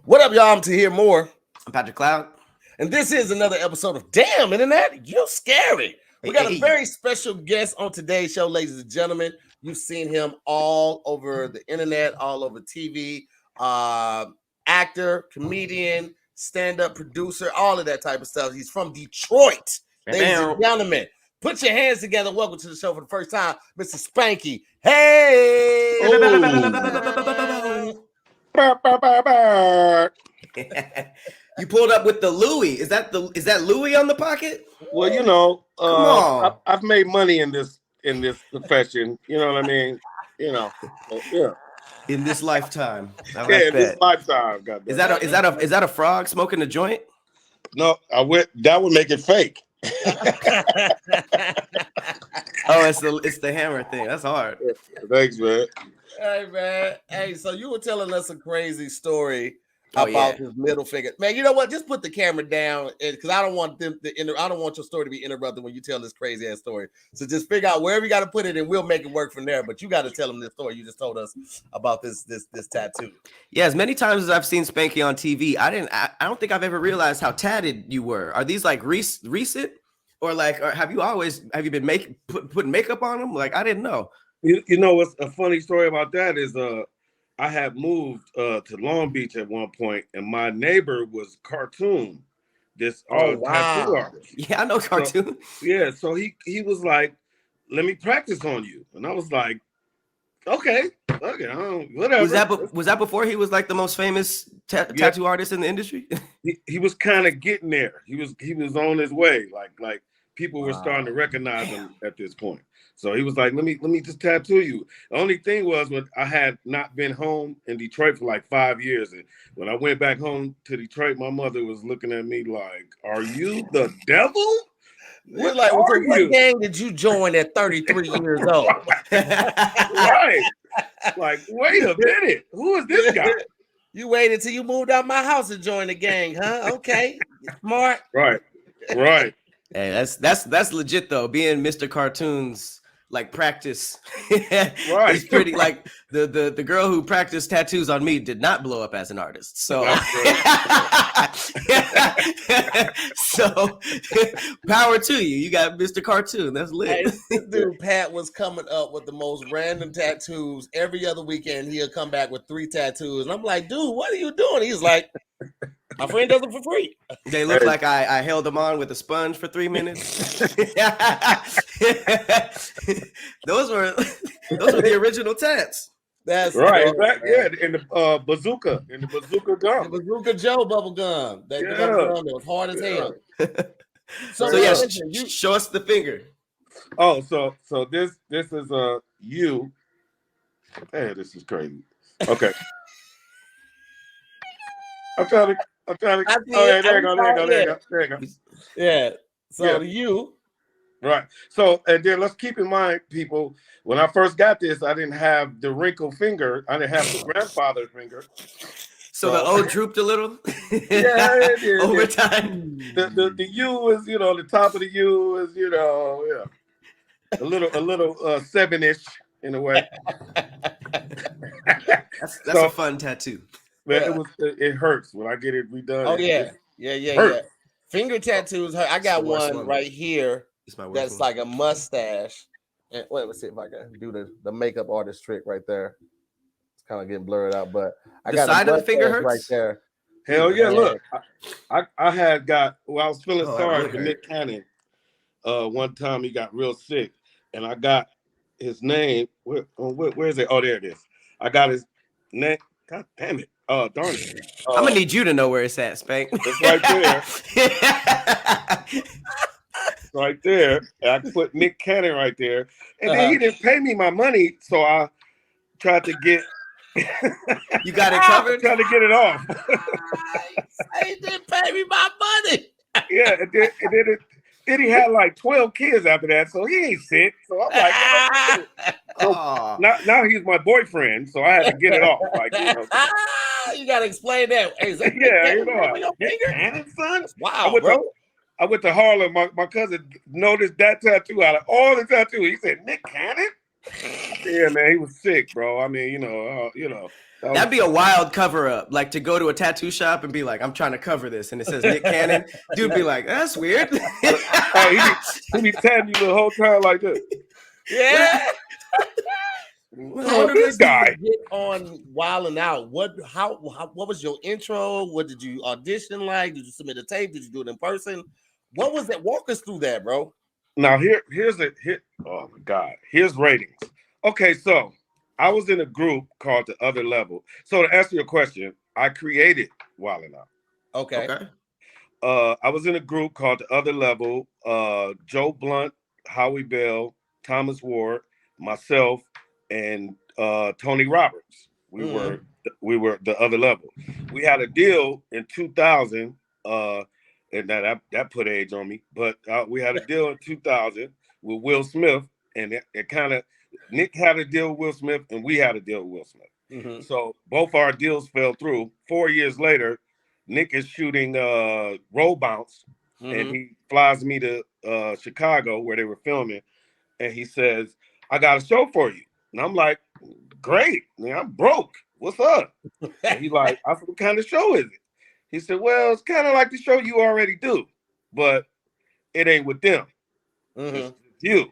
What up, y'all? I'm Tahir More. I'm Patrick Cloud. And this is another episode of Damn Internet, You're Scary. We got a Hey. very special guest on today's show, ladies and gentlemen. You've seen him all over the internet, all over TV. Actor, comedian, stand-up producer, all of that type of stuff. He's from Detroit. Ladies and gentlemen, put your hands together. Welcome to the show for the first time, Mr. Spanky. Hey! You pulled up with the Louis. Is that Louis on the pocket? Well, you know, Come on. I've made money in this profession. You know what I mean? You know, yeah. In this lifetime. In this lifetime. Goddamn. Is that a frog smoking a joint? No, that would make it fake. Oh, it's the hammer thing. That's hard. Thanks, man. Hey, man. Hey, so you were telling us a crazy story about his middle finger. Man, you know what? Just put the camera down because I don't want I don't want your story to be interrupted when you tell this crazy ass story. So just figure out wherever you got to put it and we'll make it work from there. But you got to tell them this story you just told us about this tattoo. Yeah, as many times as I've seen Spanky on TV, I don't think I've ever realized how tatted you were. Are these like recent? Or like, have you been putting makeup on them? Like, I didn't know. You know what's a funny story about that is I had moved to Long Beach at one point, and my neighbor was Cartoon, this tattoo artist. Yeah, I know Cartoon. So he was like, "Let me practice on you," and I was like, "Okay, whatever." Was that before he was like the most famous tattoo artist in the industry? He was kind of getting there. He was on his way. Like people were starting to recognize him at this point. So he was like, let me just tattoo you. The only thing was when I had not been home in Detroit for like 5 years. And when I went back home to Detroit, my mother was looking at me like, are you the devil? What gang did you join at 33 years old? Right. Like, wait a minute. Who is this guy? You waited till you moved out my house to join the gang, huh? Okay. Smart. Right. Hey, that's legit though. Being Mr. Cartoon's like practice, right? It's pretty like the girl who practiced tattoos on me did not blow up as an artist. So, so power to you. You got Mr. Cartoon. That's lit. Hey, this dude Pat was coming up with the most random tattoos every other weekend. He'll come back with 3 tattoos, and I'm like, dude, what are you doing? He's like, my friend does it for free. They look like I held them on with a sponge for 3 minutes. Those were the original tats. That's right. In the bazooka gum. The Bazooka Joe bubble gum. That was hard as hell. So show us the finger. Oh, so this is you. Hey, this is crazy. Okay. I'm trying to. There you go. Yeah. So you. Right. So, and then let's keep in mind, people, when I first got this, I didn't have the wrinkled finger. I didn't have the grandfather's finger. So the O drooped a little. Yeah, it did. Over time. The U is, the top of the U is, a little 7-ish in a way. That's a fun tattoo. Man, it hurts when I get it redone. Oh yeah. Finger tattoos hurt. I got one right here that's like a mustache. And wait, let's see if I can do the makeup artist trick right there. It's kind of getting blurred out, but I got the side of the finger hurts right there. Hell yeah! Look, I had got. Well, I was feeling sorry for Nick Cannon. One time he got real sick, and I got his name. Where is it? Oh, there it is. I got his name. God damn it! Oh, darn it! I'm gonna need you to know where it's at, Spank. It's right there. Right there. And I put Nick Cannon right there, and then he didn't pay me my money, so I tried to get. You got it covered. Trying to get it off. He didn't pay me my money. Yeah, and then he had like 12 kids after that, so he ain't sick. So I'm like, so now he's my boyfriend, so I had to get it off. Like, you gotta explain that. Hey, Nick Cannon, son. Wow, I went to Harlem. My cousin noticed that tattoo out of all the tattoos. He said, Nick Cannon? Yeah, man, he was sick, bro. I mean, That'd be a wild cover up, like to go to a tattoo shop and be like, "I'm trying to cover this," and it says Nick Cannon. Dude be like, "That's weird." Hey, he be tagging you the whole time like this. Yeah. How did This you guy. get on Wild 'N Out? What was your intro? What did you audition like? Did you submit a tape? Did you do it in person? What was that? Walk us through that, bro. Now here's it. Oh my God. Here's ratings. Okay, so I was in a group called The Other Level. So to answer your question, I created Wild 'N Out. Okay. I was in a group called The Other Level. Joe Blunt, Howie Bell, Thomas Ward, myself, and Tony Roberts. We were The Other Level. We had a deal in 2000, and that put age on me. But we had a deal in 2000 with Will Smith, and it kind of Nick had a deal with Will Smith, and we had a deal with Will Smith. Mm-hmm. So both our deals fell through. 4 years later, Nick is shooting Roll Bounce, and he flies me to Chicago where they were filming, and he says, "I got a show for you." And I'm like, "Great, man, I'm broke. What's up?" And he's like, "I said, what kind of show is it?" He said, "Well, it's kind of like the show you already do, but it ain't with them. It's you."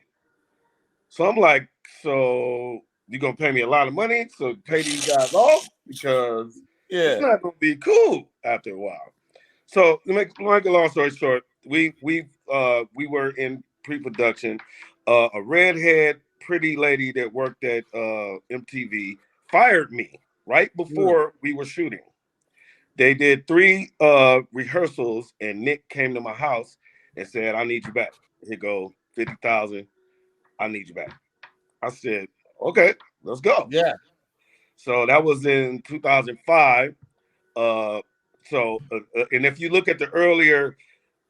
So I'm like, "So you gonna pay me a lot of money to pay these guys off? Because it's not gonna be cool after a while." So to make a long story short, we were in pre-production. A redhead, pretty lady that worked at MTV fired me right before we were shooting. They did 3 rehearsals, and Nick came to my house and said, "I need you back." He go, 50,000. I need you back. I said, "Okay, let's go." Yeah. So that was in 2005. And if you look at the earlier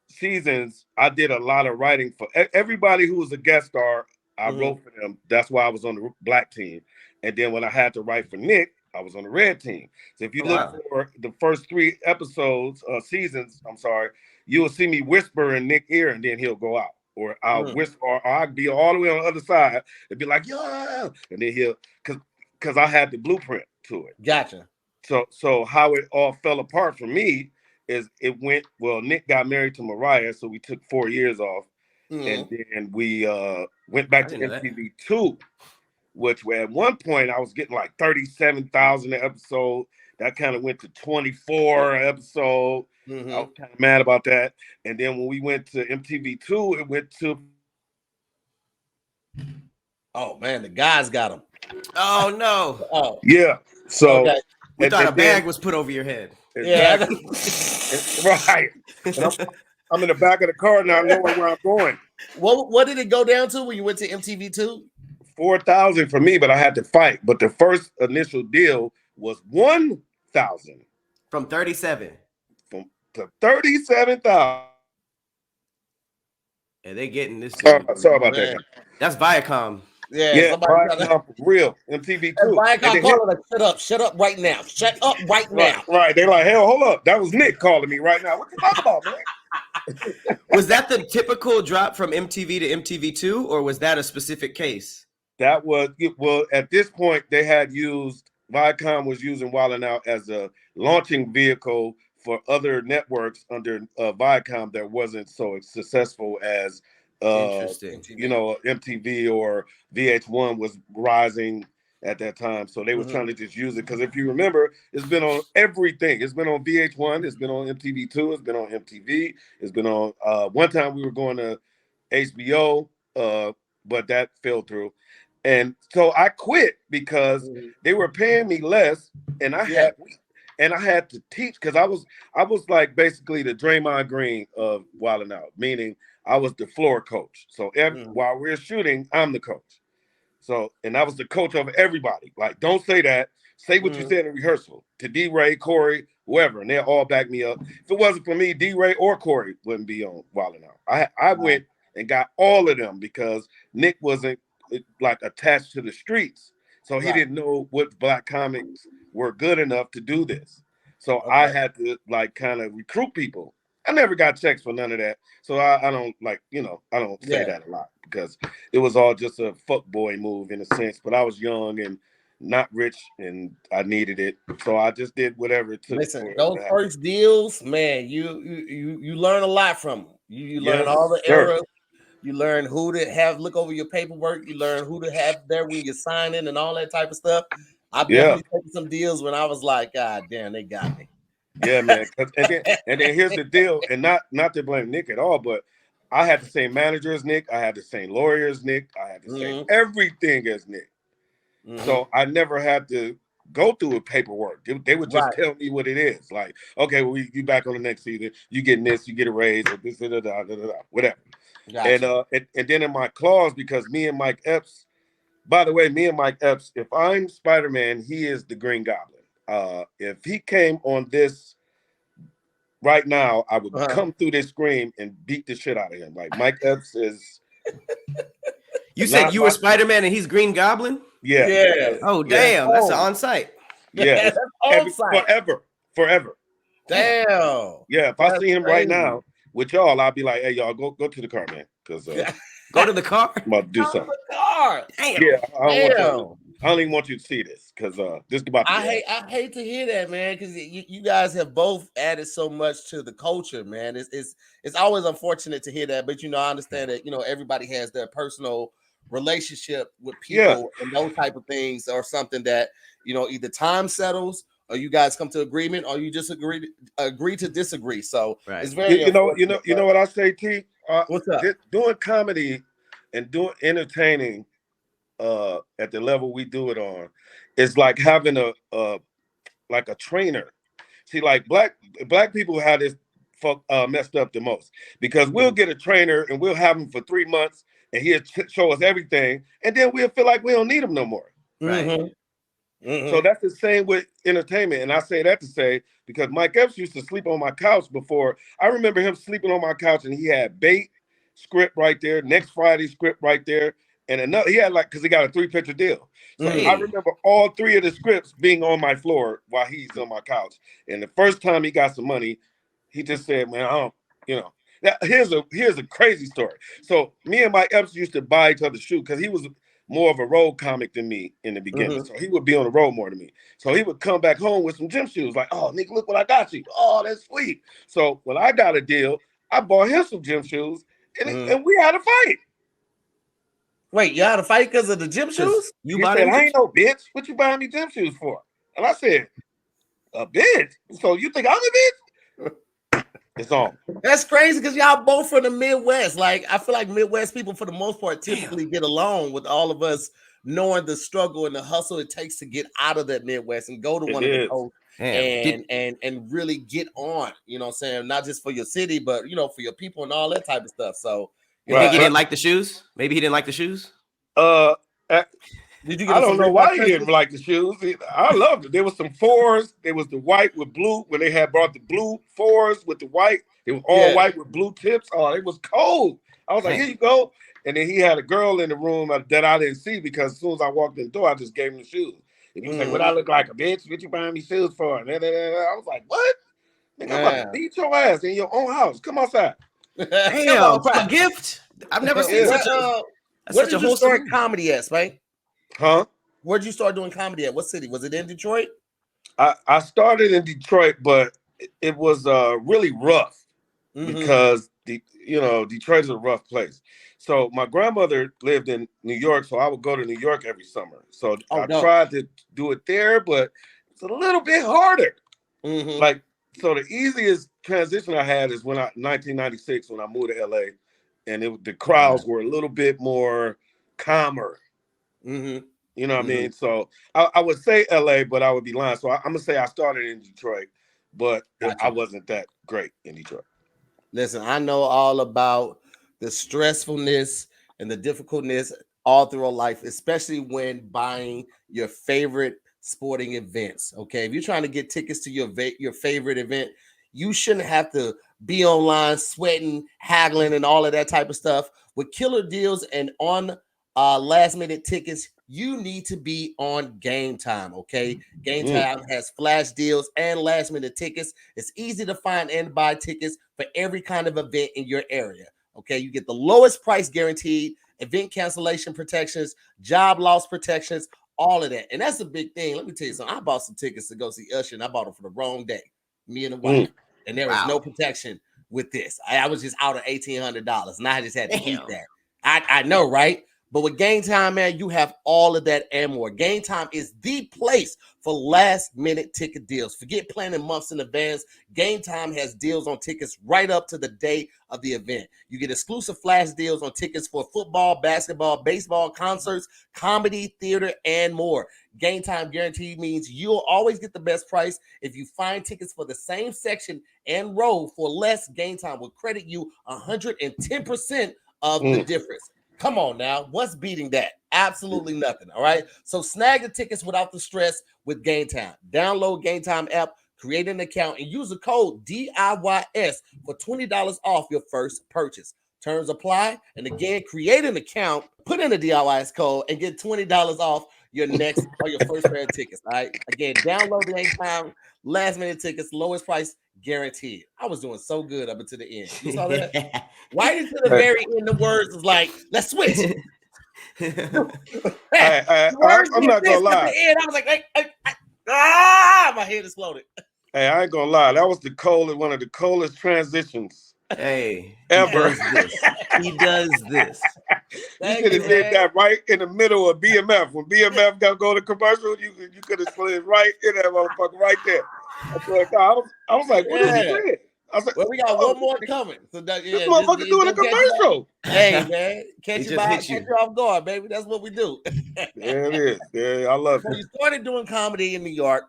seasons, I did a lot of writing for everybody who was a guest star. I wrote for them. That's why I was on the black team. And then when I had to write for Nick, I was on the red team. So if you look for the first 3 episodes, seasons, I'm sorry, you will see me whisper in Nick's ear, and then he'll go out. Or I'll whisper, or I'll be all the way on the other side and be like, "Yeah," and then he'll, because I had the blueprint to it. Gotcha. So how it all fell apart for me is Nick got married to Mariah, so we took 4 years off, and then we went back to MTV2, which at one point I was getting like 37,000 an episode. That kind of went to 24 an episode. I was kind of mad about that. And then when we went to MTV2, it went to. Oh man, the guys got him. Oh no. Oh yeah. So we thought a bag was put over your head. Exactly. Yeah. Right. And I'm in the back of the car now, knowing where I'm going. What did it go down to when you went to MTV2? 4,000 for me, but I had to fight. But the first initial deal was 1,000 from 37 to 37,000. And they getting this. Sorry about that. That's Viacom. Yeah, Viacom for real. MTV2. Viacom calling us, shut up right now. Shut up right now. Right. They're like, "Hell, hold up. That was Nick calling me right now. What you talking about, man?" Was that the typical drop from MTV to MTV2, or was that a specific case? That was at this point they had used Viacom was using Wild 'N Out as a launching vehicle for other networks under Viacom that wasn't so successful as MTV or VH1 was rising at that time. So they were trying to just use it because if you remember, it's been on everything. It's been on VH1, it's been on MTV2, it's been on MTV, it's been on one time we were going to HBO, but that fell through. And so I quit because they were paying me less, and I had to teach because I was like basically the Draymond Green of Wild 'N Out, meaning I was the floor coach. So while we're shooting, I'm the coach. So, and I was the coach of everybody. Like, don't say that. Say what you said in rehearsal to D-Ray, Corey, whoever, and they'll all back me up. If it wasn't for me, D-Ray or Corey wouldn't be on Wild 'N Out. I went and got all of them because Nick wasn't like attached to the streets. So he didn't know what black comics were good enough to do this. So I had to like kind of recruit people. I never got checks for none of that. So I don't I don't say that a lot because it was all just a fuck boy move in a sense. But I was young and not rich, and I needed it, so I just did whatever it took. Listen, those first deals, man, you learn a lot from them. You learn all the errors. You learn who to look over your paperwork. You learn who to have there when you're signing and all that type of stuff. I've definitely taken some deals when I was like, God damn, they got me. Yeah, man. And then here's the deal, and not to blame Nick at all, but I had the same manager as Nick. I had the same lawyer as Nick. I had the same everything as Nick. So I never had to go through a paperwork. They would just tell me what it is. Like, okay, well, you back on the next season. You getting this. You get a raise or this, whatever. Gotcha. And then in my clause, because me and Mike Epps, by the way, if I'm Spider-Man, he is the Green Goblin. If he came on this right now, I would come through this screen and beat the shit out of him. Like Mike Epps is. You said you were Spider-Man and he's Green Goblin? Yeah. Oh, damn. That's an on-site. Yeah. Forever. Damn. Yeah. If I see him right now with y'all, I'll be like, hey, y'all, go to the car, man. Because go to the car? I'm about to do something. The car. Damn. Yeah. I don't even want you to see this because this is about to I hate to hear that, man, because you guys have both added so much to the culture, man. It's always unfortunate to hear that, but I understand that everybody has their personal relationship with people and those type of things, or something that either time settles or you guys come to agreement, or you just agree to disagree. So it's very you know what I say, T. What's up? Doing comedy and doing entertaining at the level we do it on, it's like having a trainer. See, like black people have this messed up the most, because we'll get a trainer and we'll have him for 3 months and he'll show us everything, and then we'll feel like we don't need him no more. Right. So that's the same with entertainment. And I say that to say, because Mike Epps used to sleep on my couch before. I remember him sleeping on my couch, and he had bait script right there, next Friday script right there, and another. He had because he got a 3-picture deal. So I remember all 3 of the scripts being on my floor while he's on my couch. And the first time he got some money, he just said, "Man, I don't, Now, here's a crazy story. So me and Mike Epps used to buy each other's shoes because he was more of a road comic than me in the beginning. So he would be on the road more than me. So he would come back home with some gym shoes, like, "Oh, nigga, look what I got you. Oh, that's sweet." So when I got a deal, I bought him some gym shoes, and we had a fight. Wait, you had a fight because of the gym shoes? He said, "I ain't no bitch. What you buying me gym shoes for?" And I said, "A bitch? So you think I'm a bitch?" It's on. That's crazy because y'all both from the Midwest. Like, I feel like Midwest people, for the most part, typically get along with all of us, knowing the struggle and the hustle it takes to get out of that Midwest and go to one of the coasts and really get on. You know what I'm saying? Not just for your city, but for your people and all that type of stuff. So you think he didn't like the shoes? Maybe he didn't like the shoes. Did you I don't know why he didn't like the shoes. I loved it. There was some 4s. There was the white with blue, when they had brought the blue 4s with the white. It was all white with blue tips. Oh, it was cold. I was like, "Here you go." And then he had a girl in the room that I didn't see, because as soon as I walked in the door, I just gave him the shoes. And he was like, "What I look like, a bitch? What you buying me shoes for?" And I was like, "What? Nigga, I'm about to beat your ass in your own house. Come outside." Damn, a gift. I've never seen such a where did you start comedy at, Spank? Huh? Where'd you start doing comedy at? What city? Was it in Detroit? I started in Detroit, but it was really rough because Detroit is a rough place. So my grandmother lived in New York, so I would go to New York every summer. So I tried to do it there, but it's a little bit harder. So the easiest transition I had is 1996, when I moved to LA, and the crowds were a little bit more calmer. You know what I mean? So I would say LA, but I would be lying. So I'm gonna say I started in Detroit, but I wasn't that great in Detroit. Listen, I know all about the stressfulness and the difficultness all through life, especially when buying your favorite sporting events. Okay, if you're trying to get tickets to your favorite event, you shouldn't have to be online sweating, haggling, and all of that type of stuff. With killer deals and on last minute tickets, you need to be on Gametime. Okay, Gametime has flash deals and last minute tickets. It's easy to find and buy tickets for every kind of event in your area. Okay, you get the lowest price guaranteed, event cancellation protections, job loss protections, all of that. And that's a big thing. Let me tell you something. I bought some tickets to go see Usher, and I bought them for the wrong day, me and the wife. And there was no protection with this. I was just out of $1,800, and I just had to eat that. I know, right? But with Game Time, man, you have all of that and more. Game Time is the place for last-minute ticket deals. Forget planning months in advance. Game Time has deals on tickets right up to the day of the event. You get exclusive flash deals on tickets for football, basketball, baseball, concerts, comedy, theater, and more. Game Time guarantee means you'll always get the best price. If you find tickets for the same section and row for less, Game Time will credit you 110% of the difference. Come on now. What's beating that? Absolutely nothing. All right. So snag the tickets without the stress with Game Time. Download Game Time app, create an account, and use the code DIYS for $20 off your first purchase. Terms apply. And again, create an account, put in the DIYS code, and get $20 off your next or your first pair of tickets. All right. Again, download the Game Time, last minute tickets, lowest price guaranteed. I was doing so good up until the end. You saw that? Right into the very end, the words was like, let's switch. I'm not gonna lie. I was like, my head exploded. Hey, I ain't gonna lie. That was one of the coldest transitions. Hey, ever. He does this. You could have did that right in the middle of BMF. When BMF got to go to commercial, you could have slid right in that motherfucker right there. I was like, what is this? I was like, well, we got one more coming. So this motherfucker doing a commercial. Hey, man. Catch you off guard, baby. That's what we do. There it is. Yeah, I love it. You started doing comedy in New York,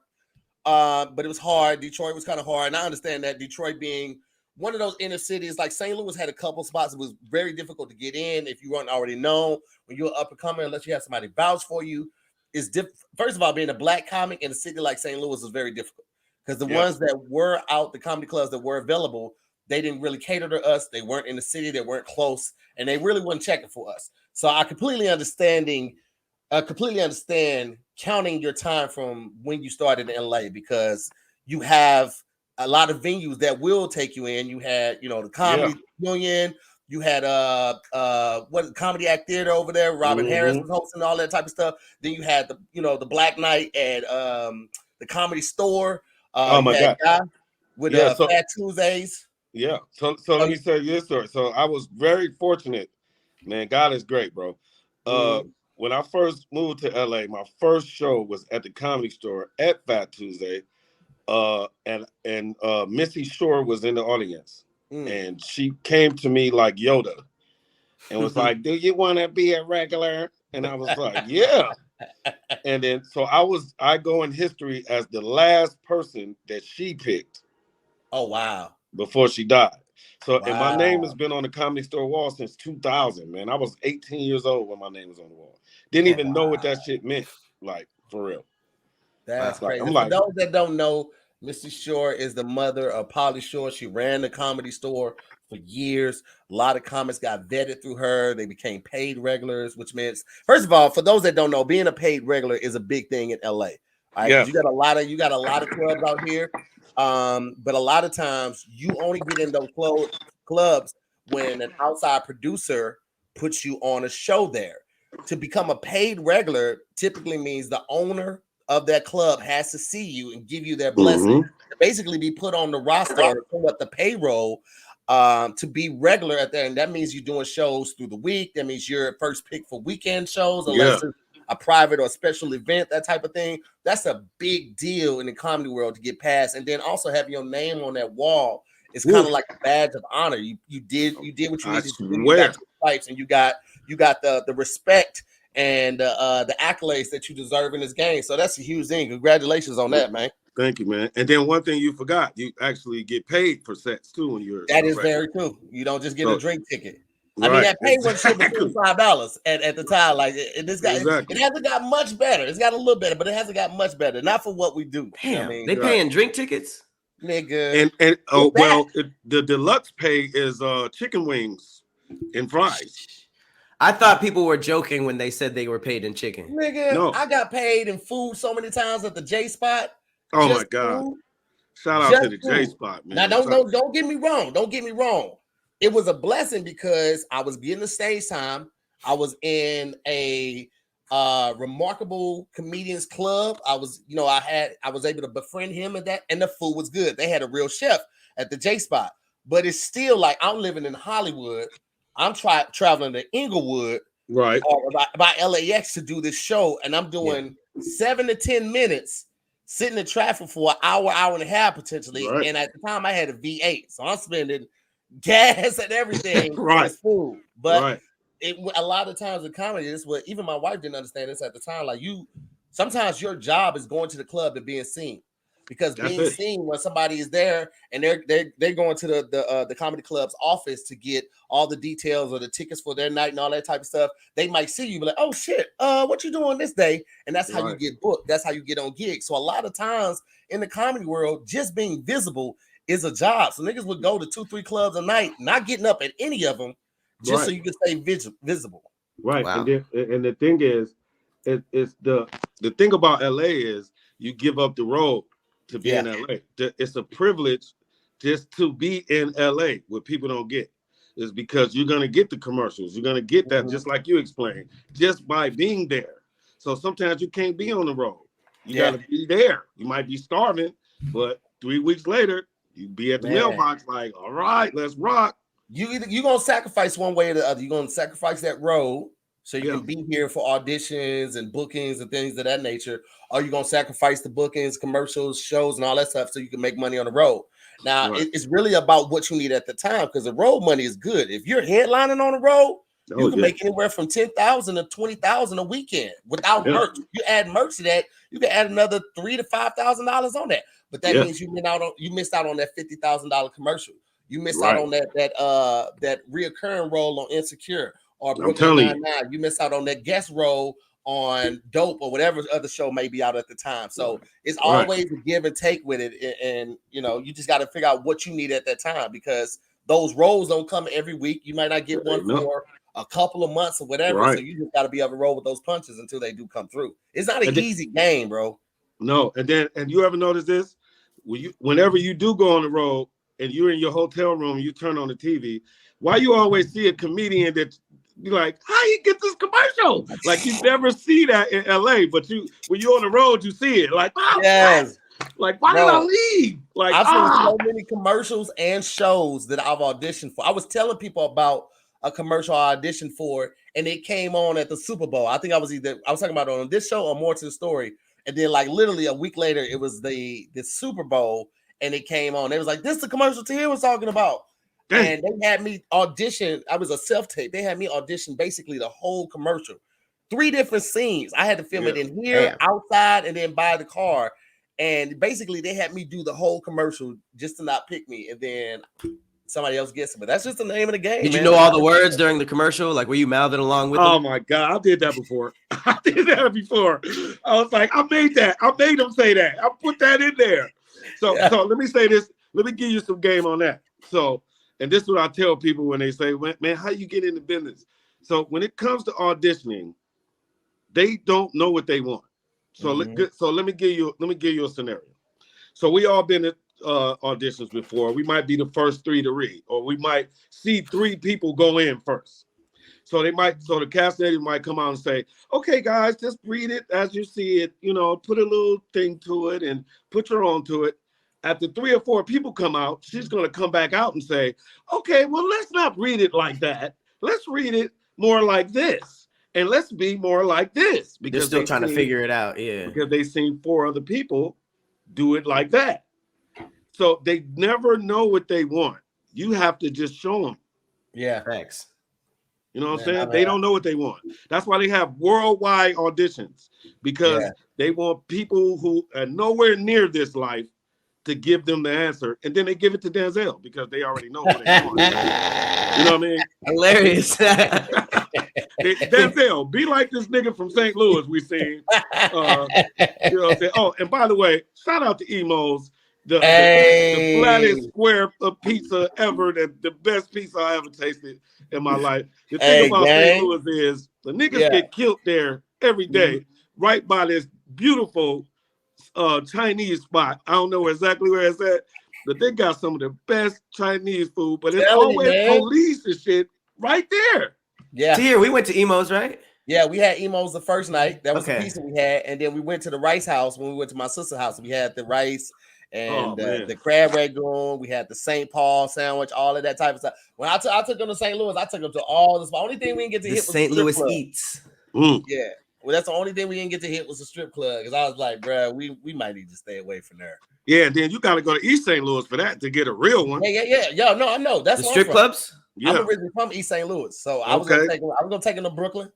but it was hard. Detroit was kind of hard. And I understand that Detroit being one of those inner cities, like St. Louis had a couple spots. It was very difficult to get in if you weren't already known. When you're up and coming, unless you have somebody vouch for you, is first of all, being a black comic in a city like St. Louis was very difficult. Because the ones that were out, the comedy clubs that were available, they didn't really cater to us. They weren't in the city. They weren't close. And they really weren't checking for us. So I completely understand counting your time from when you started in LA, because you have a lot of venues that will take you in. You had, the Comedy Union. You had Comedy Act Theater over there. Robin Harris was hosting all that type of stuff. Then you had the Black Night at the Comedy Store. Oh my God! With Fat Tuesdays. Yeah. So let me say this story. So I was very fortunate, man. God is great, bro. When I first moved to LA, my first show was at the Comedy Store at Fat Tuesday, and Missy Shore was in the audience, and she came to me like Yoda, and was like, "Do you want to be a regular?" And I was like, "Yeah." And then I go in history as the last person that she picked. Oh wow. Before she died. So and my name has been on the Comedy Store wall since 2000, man. I was 18 years old when my name was on the wall. Didn't even know what that shit meant, like, for real. That's crazy. For those that don't know, Missy Shore is the mother of Pauly Shore. She ran the Comedy Store for years. A lot of comics got vetted through her. They became paid regulars, which means, first of all, for those that don't know, being a paid regular is a big thing in LA. All right, you got a lot of clubs out here. But a lot of times you only get in those clubs when an outside producer puts you on a show there. To become a paid regular typically means the owner of that club has to see you and give you their blessing to basically be put on the roster or pull up the payroll to be regular at that. And that means you're doing shows through the week. That means you're first pick for weekend shows, unless it's a private or special event, that type of thing. That's a big deal in the comedy world to get past. And then also have your name on that wall. It's kind of like a badge of honor. You did what you needed to do. You got your stripes, and you got the respect and the accolades that you deserve in this game. So that's a huge thing. Congratulations on that, man. Thank you, man. And then one thing you forgot, you actually get paid for sets too when you're. That is very true. You don't just get a drink ticket. I mean, that pay was shit between $5 at the time. Like this guy, it hasn't got much better. It's got a little better, but it hasn't got much better. Not for what we do. Damn, you know what I mean? They paying drink tickets, nigga. And the deluxe pay is chicken wings and fries. I thought people were joking when they said they were paid in chicken. Nigga, no. I got paid in food so many times at the J Spot. Oh my God! Food. Shout out to the J Spot, man. Now don't get me wrong. Don't get me wrong. It was a blessing because I was getting the stage time. I was in a Remarkable Comedians Club. I was able to befriend him and that, and the food was good. They had a real chef at the J Spot, but it's still like I'm living in Hollywood. I'm traveling to Inglewood, right, or by LAX to do this show, and I'm doing 7 to 10 minutes sitting in traffic for an hour and a half potentially. Right. And at the time I had a V8, so I'm spending gas and everything for Right. this food. But right. a lot of times in comedy, this is what even my wife didn't understand this at the time. Like sometimes your job is going to the club and being seen, because being seen when somebody is there and they're going to the comedy club's office to get all the details or the tickets for their night and all that type of stuff. They might see you, be like, "Oh shit, what you doing this day?" And that's how you get booked. That's how you get on gigs. So a lot of times in the comedy world, just being visible is a job. So niggas would go to 2-3 clubs a night, not getting up at any of them, just so you can stay visible. Right. Wow. And the thing is, it's the thing about LA is you give up the road to be in LA. It's a privilege just to be in LA. What people don't get is because you're gonna get the commercials. You're gonna get that just like you explained, just by being there. So sometimes you can't be on the road. You gotta be there. You might be starving, but 3 weeks later, you be at the mailbox like, all right, let's rock. You're gonna sacrifice one way or the other. You're gonna sacrifice that road so you can be here for auditions and bookings and things of that nature. Or you're gonna sacrifice the bookings, commercials, shows, and all that stuff so you can make money on the road. Now it's really about what you need at the time, because the road money is good. If you're headlining on the road, you can make anywhere from $10,000 to $20,000 a weekend without merch. You add merch to that, you can add another $3,000 to $5,000 on that. But that means you missed out on that $50,000 commercial. You missed out on that reoccurring role on Insecure or Brooklyn Nine-Nine. You missed out on that guest role on Dope or whatever other show may be out at the time. So it's always a give and take with it, and you just got to figure out what you need at that time, because those roles don't come every week. You might not get one for a couple of months or whatever. So you just got to be able to roll with those punches until they do come through. It's not an easy game, bro. No, and you ever notice this? Whenever you do go on the road and you're in your hotel room, you turn on the TV, why you always see a comedian that you're like, how you get this commercial? Like you never see that in LA, but when you're on the road, you see it. Like, like why did I leave? Like I've seen so many commercials and shows that I've auditioned for. I was telling people about a commercial I auditioned for, and it came on at the Super Bowl. I think I was talking about it on this show or More to the Story. And then like literally a week later, it was the Super Bowl, and it came on. They was like, this is the commercial Tahir was talking about. And they had me audition. I was a self-tape. They had me audition basically the whole commercial. 3 different scenes. I had to film it in here, outside, and then by the car. And basically they had me do the whole commercial just to not pick me. And then somebody else gets it. But that's just the name of the game. Did you know all the words during the commercial? Like, were you mouthing along with them? Oh my God, I did that before. I was like, I made that. I made them say that. I put that in there. So let me say this. Let me give you some game on that. So, and this is what I tell people when they say, man, how you get into business? So when it comes to auditioning, they don't know what they want. So let me give you a scenario. So we all been at auditions before. We might be the first 3 to read, or we might see 3 people go in first. So the cast agent might come out and say, okay, guys, just read it as you see it, put a little thing to it and put your own to it. After 3 or 4 people come out, she's going to come back out and say, okay, well, let's not read it like that. Let's read it more like this. And let's be more like this. Because they're still trying to figure it out. Yeah. Because they've seen 4 other people do it like that. So they never know what they want. You have to just show them. Yeah. Thanks. You know what I'm saying? They don't know what they want. That's why they have worldwide auditions, because they want people who are nowhere near this life to give them the answer, and then they give it to Denzel because they already know what they want. You know what I mean? Hilarious. Denzel, be like this nigga from St. Louis we seen. You know what I'm saying? Oh, and by the way, shout out to Emos, the flattest square of pizza ever, the best pizza I ever tasted in my life. The thing about St. Louis is the niggas get killed there every day, right by this beautiful Chinese spot. I don't know exactly where it's at, but they got some of the best Chinese food, but it's always police and shit right there. Yeah. Tahir, we went to Emo's, right? Yeah, we had emos the first night. That was the Okay. pizza we had, and then we went to the rice house when we went to my sister's house. We had the rice and man. the crab rangoon. We had the St. Paul sandwich, all of that type of stuff. When I took them to St. Louis, I took them to all this. The only thing we didn't get to The hit was St. the strip Louis club. eats. Yeah, well, that's the only thing we didn't get to hit was the strip club because I was like, bro, we might need to stay away from there. Yeah, then you got to go to East St. Louis for that to get a real one. Yeah. No, I know that's The where strip I'm from. clubs. Yeah, I'm originally from East St. Louis, so I was gonna take them to Brooklyn.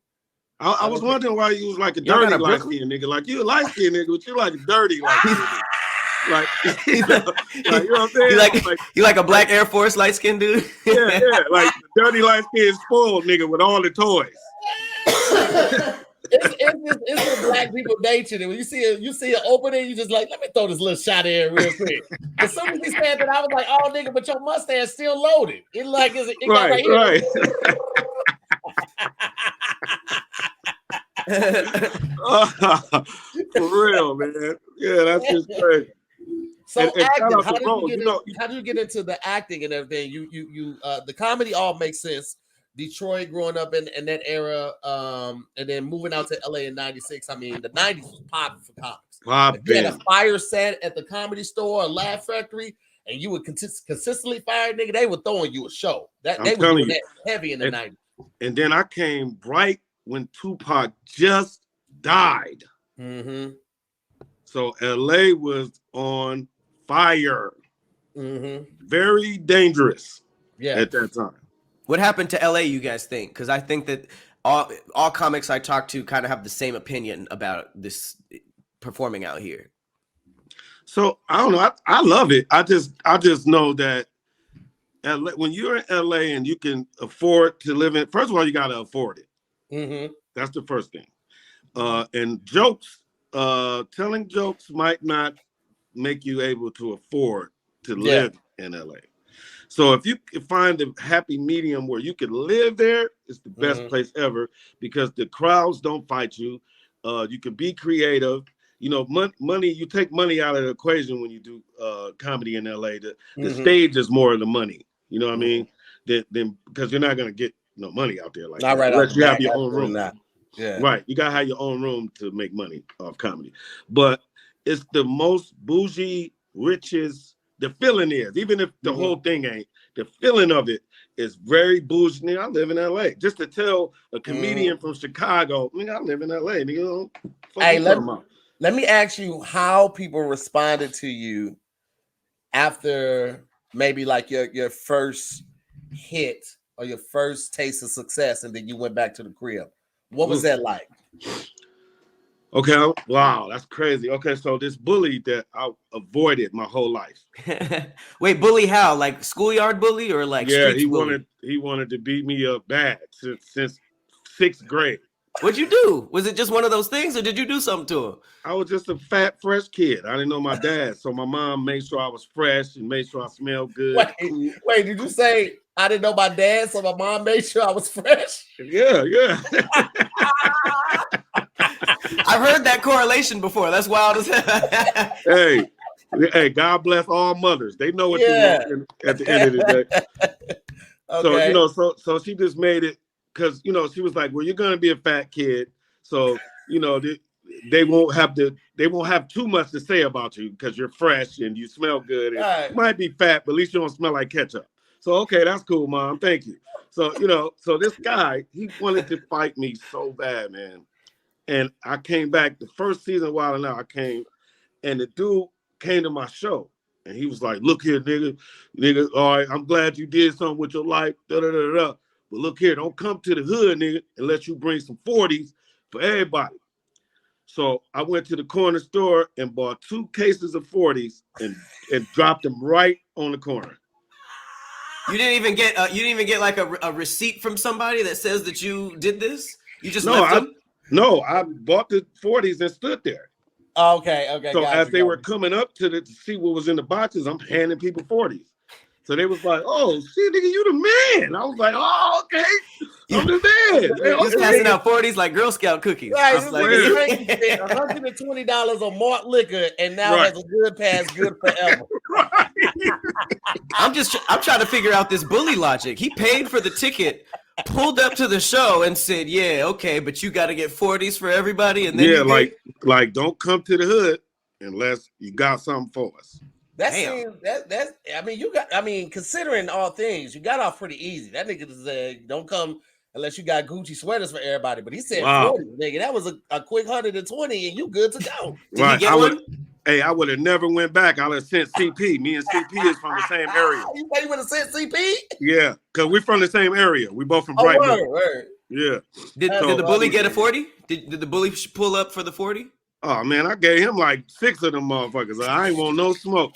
I was wondering why you was like a Y'all got dirty a light Brooklyn? skin nigga. Like you a light skin nigga, but you like a dirty light skin nigga. Like, you know what I'm saying? You like a black Air Force light skinned dude? Yeah, like the dirty light skin spoiled nigga with all the toys. It's the black people nature. When you see an opening, you just like, let me throw this little shot in real quick. As soon as he said that, I was like, oh nigga, but your mustache still loaded. It like it got right here. For real, man. Yeah, that's just crazy. So and acting, how did you get into the acting and everything? You the comedy all makes sense. Detroit growing up in that era, and then moving out to LA in '96. I mean, the '90s was popping for comics. If you had a fire set at the Comedy Store or Laugh Factory, and you would consistently fire, nigga, they were throwing you a show. They were doing that heavy in the '90s. And then I came right when Tupac just died. Mm-hmm. So LA was on fire. Mm-hmm. Very dangerous. Yeah. At that time. What happened to LA, you guys think? Because I think that all comics I talk to kind of have the same opinion about this performing out here. So I don't know. I love it. I just know that LA, when you're in LA and you can afford to live in, first of all, you got to afford it. Mm-hmm. That's the first thing. And jokes, telling jokes might not make you able to afford to live in LA. So if you can find a happy medium where you can live there, it's the best place ever because the crowds don't fight you. You can be creative. You know, money. You take money out of the equation when you do comedy in LA. The stage is more of the money. You know what I mean? Then because you're not gonna get no money out there like not that, right unless out you the have back, your own room. Yeah, right. You gotta have your own room to make money off comedy. But it's the most bougie, richest. The feeling is, even if the whole thing ain't, the feeling of it is very bougie. Nigga, I live in LA. Just to tell a comedian from Chicago, nigga, I live in LA. Nigga, hey, let me ask you how people responded to you after maybe like your first hit or your first taste of success, and then you went back to the crib. What was that like? Okay, wow, that's crazy. Okay, so this bully that I avoided my whole life. Wait, bully how? Like schoolyard bully or like streets bully? he wanted to beat me up bad since 6th grade. What'd you do? Was it just one of those things, or did you do something to him? I was just a fat, fresh kid. I didn't know my dad, so my mom made sure I was fresh and made sure I smelled good. Wait, did you say I didn't know my dad, so my mom made sure I was fresh? Yeah. I've heard that correlation before. That's wild as hell. Hey, God bless all mothers. They know what you want at the end of the day. Okay. So so she just made it because she was like, well, you're gonna be a fat kid, so they won't have too much to say about you because you're fresh and you smell good. And you might be fat, but at least you don't smell like ketchup. So okay, that's cool, Mom. Thank you. So so this guy, he wanted to fight me so bad, man. And I came back the first season. While now I came, and the dude came to my show, and he was like, "Look here, nigga. All right, I'm glad you did something with your life. But look here, don't come to the hood, nigga, unless you bring some 40s for everybody." So I went to the corner store and bought 2 cases of 40s and dropped them right on the corner. You didn't even get like a receipt from somebody that says that you did this. You just left them. No, I bought the 40s and stood there. Okay. So as they were coming up to see what was in the boxes, I'm handing people 40s. So they was like, "Oh, shit, nigga, you the man." I was like, "Oh, okay, I'm the man." You was passing out 40s like Girl Scout cookies. Right, $120 on malt liquor, and now has a good pass, good forever. I'm trying to figure out this bully logic. He paid for the ticket pulled up to the show and said, "Yeah, okay, but you got to get 40s for everybody." And then like don't come to the hood unless you got something for us. That seems that's I mean, considering all things, you got off pretty easy. That nigga said, don't come unless you got Gucci sweaters for everybody. But he said 40, nigga. That was a quick 120 and you good to go. Did he get one? Hey, I would have never went back. I would have sent CP. Me and CP is from the same area. You thought you would have sent CP? Yeah, because we're from the same area. We both from Brightwood. Word. Yeah. Did the bully get a 40? Did the bully pull up for the 40? Oh man, I gave him like 6 of them motherfuckers. I ain't want no smoke.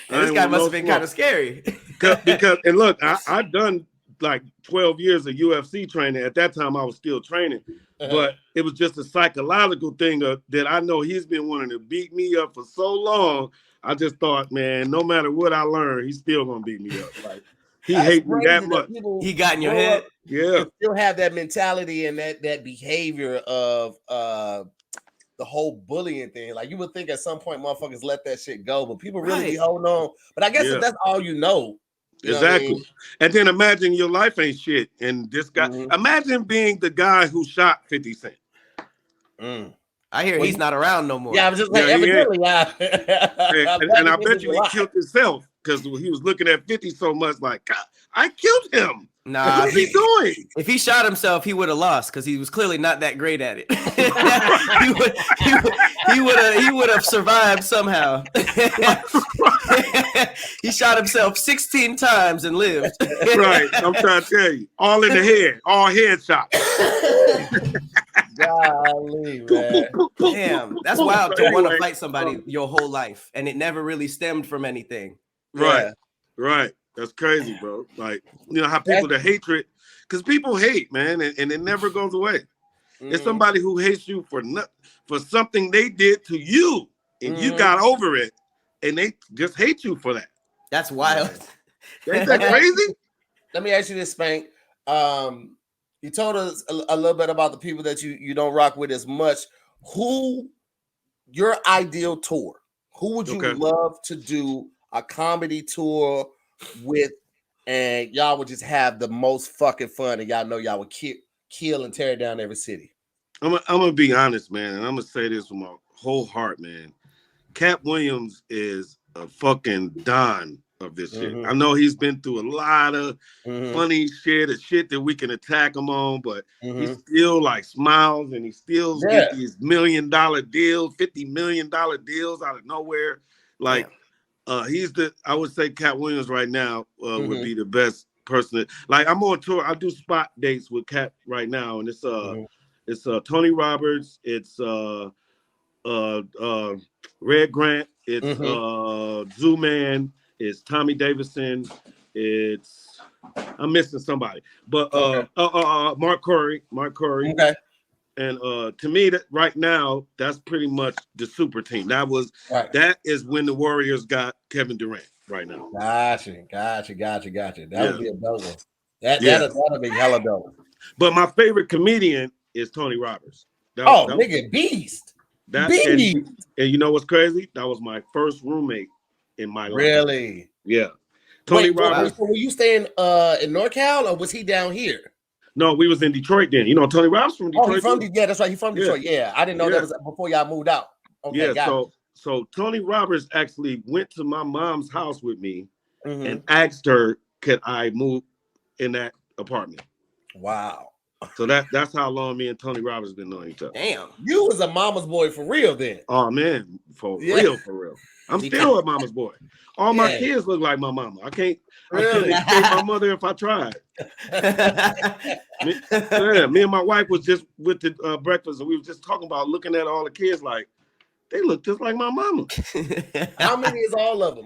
This guy must have been kind of scary. because and look, I've done like 12 years of UFC training. At that time, I was still training, but it was just a psychological thing that I know he's been wanting to beat me up for so long. I just thought, man, no matter what I learn, he's still gonna beat me up. Like he hates me that much. He got in your head. Yeah, still have that mentality and that behavior of the whole bullying thing. Like you would think at some point motherfuckers let that shit go, but people really be holding on. But I guess if that's all you know. Exactly. I mean? And then imagine your life ain't shit. And this guy, imagine being the guy who shot 50 Cent. I hear he's not around no more. Yeah, I was just like, evidently, and I bet you he killed himself because he was looking at 50 so much like, God, I killed him. Nah, what's he doing? If he shot himself, he would have lost because he was clearly not that great at it. he would have survived somehow. He shot himself 16 times and lived. Right, I'm trying to tell you, all in the head, all headshots. Golly, man. Damn, that's wild to want to fight somebody your whole life, and it never really stemmed from anything. Right, right. That's crazy, bro. Like, you know how people, the hatred, because people hate, man, and it never goes away. It's somebody who hates you for something they did to you, and you got over it, and they just hate you for that. That's wild. Ain't that crazy? Let me ask you this, Spank. You told us a little bit about the people that you don't rock with as much. Who your ideal tour? Who would you love to do a comedy tour with, and y'all would just have the most fucking fun, and y'all know y'all would kill and tear down every city? I'm gonna be honest, man, and I'm gonna say this with my whole heart, man. Cat Williams is a fucking don of this shit. I know he's been through a lot of funny shit, a shit that we can attack him on, but he still like smiles and he still get these $1 million deals, $50 million deals out of nowhere. Like, I would say Cat Williams right now would be the best person. Like, I'm on tour. I do spot dates with Cat right now, and it's Tony Roberts, it's Red Grant, it's Zoo-Man, it's Tommy Davidson, it's I'm missing somebody, but Mark Curry. Okay. And to me, that right now, that's pretty much the super team. That is when the Warriors got Kevin Durant right now. Gotcha. That would be a dope one. That'll be hella dope. But my favorite comedian is Tony Roberts. Nigga, beast. And you know what's crazy? That was my first roommate in my life. Really? Yeah. Tony Roberts. So were you staying in NorCal or was he down here? No, we was in Detroit then. You know, Tony Roberts from Detroit. That's right. He's from Detroit. Yeah. I didn't know that was before y'all moved out. Okay, so Tony Roberts actually went to my mom's house with me and asked her, could I move in that apartment? Wow. So that's how long me and Tony Roberts been knowing each other. Damn. You was a mama's boy for real then. Oh man, for real. I'm still a mama's boy. All my kids look like my mama. I can't escape my mother if I tried. Me and my wife was just with the breakfast, and we were just talking about looking at all the kids like they look just like my mama. How many is all of them?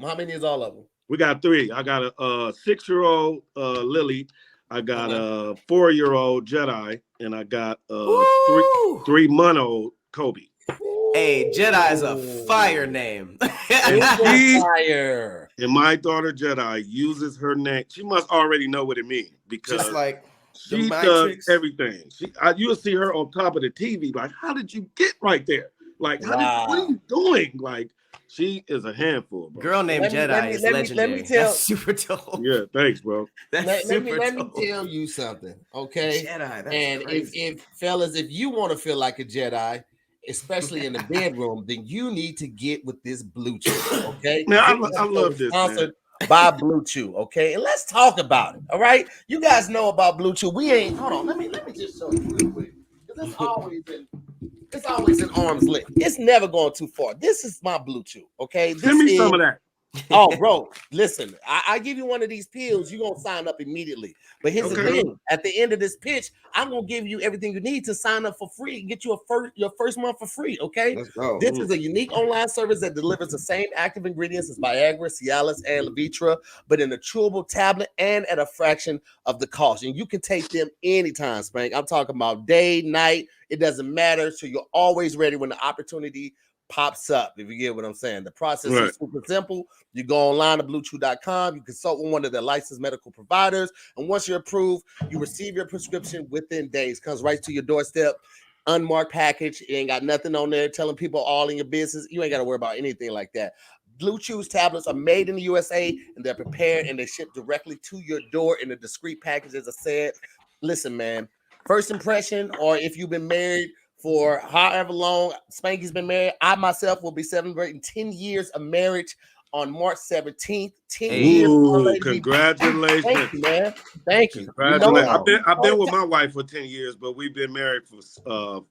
We got 3. I got a 6-year-old Lily. I got a 4-year-old Jedi, and I got a 3-month-old Kobe. Hey, Jedi's a fire name. Fire. And my daughter Jedi uses her name. She must already know what it means because just like she does everything. You'll see her on top of the TV. Like, how did you get right there? Like, what are you doing? Like, She is a handful, bro. Girl named Jedi is legendary. Let me tell. That's super dope. Yeah, thanks, bro. That's Let super me dope. tell you something, okay? Jedi, that's And crazy. if fellas, if you want to feel like a Jedi, especially in the bedroom, then you need to get with this BlueChew, okay? Man, I This love episode is this, sponsored by BlueChew, okay? And let's talk about it, all right? You guys know about BlueChew. We ain't hold on. Let me just show you real quick. Because it's always in arm's length. It's never going too far. This is my BlueChew, okay? This Send me is some of that. Oh, bro, listen, I give you one of these pills, you're going to sign up immediately. But here's the Okay. thing. At the end of this pitch, I'm going to give you everything you need to sign up for free, get you your first month for free, okay? Let's go. This is a unique online service that delivers the same active ingredients as Viagra, Cialis, and Levitra, but in a chewable tablet and at a fraction of the cost. And you can take them anytime, Spank. I'm talking about day, night. It doesn't matter. So you're always ready when the opportunity pops up, if you get what I'm saying. The process is super simple. You go online to BlueChew.com, you consult with one of their licensed medical providers, and once you're approved, you receive your prescription within days. Comes right to your doorstep, unmarked package. It ain't got nothing on there telling people all in your business. You ain't got to worry about anything like that. BlueChew's tablets are made in the USA, and they're prepared, and they ship directly to your door in a discreet package, as I said. Listen, man, first impression, or if you've been married for however long, Spanky's been married. I myself will be celebrating 10 years of marriage on March 17th. 10 years. Ooh, congratulations. Thank you, man. Thank you. Congratulations. You know, I've been with my wife for 10 years, but we've been married for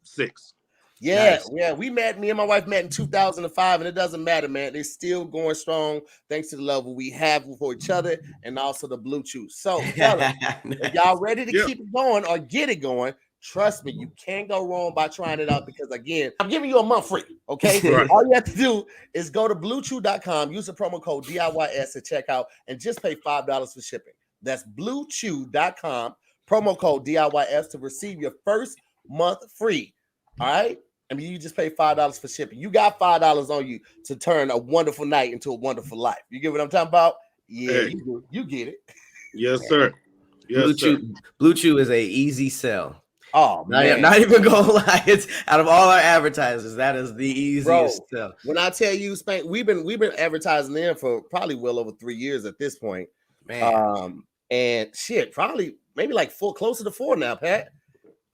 6. Yeah, Nice. yeah. Me and my wife met in 2005, and it doesn't matter, man. They're still going strong thanks to the love we have for each other and also the BlueChew. So, fellas, if y'all ready to keep it going or get it going, trust me, you can't go wrong by trying it out because, again, I'm giving you a month free, okay? Right. All you have to do is go to BlueChew.com, use the promo code DIYS at checkout, and just pay $5 for shipping. That's BlueChew.com, promo code DIYS to receive your first month free, all right? I mean, you just pay $5 for shipping. You got $5 on you to turn a wonderful night into a wonderful life. You get what I'm talking about? Yeah, Hey. you get it. Yes, sir. Yes, BlueChew is a easy sell. Oh, man. Not even gonna lie. It's out of all our advertisers, that is the easiest sell. When I tell you, Spank, we've been advertising them for probably well over 3 years at this point. Man. And shit, probably maybe like closer to 4 now, Pat.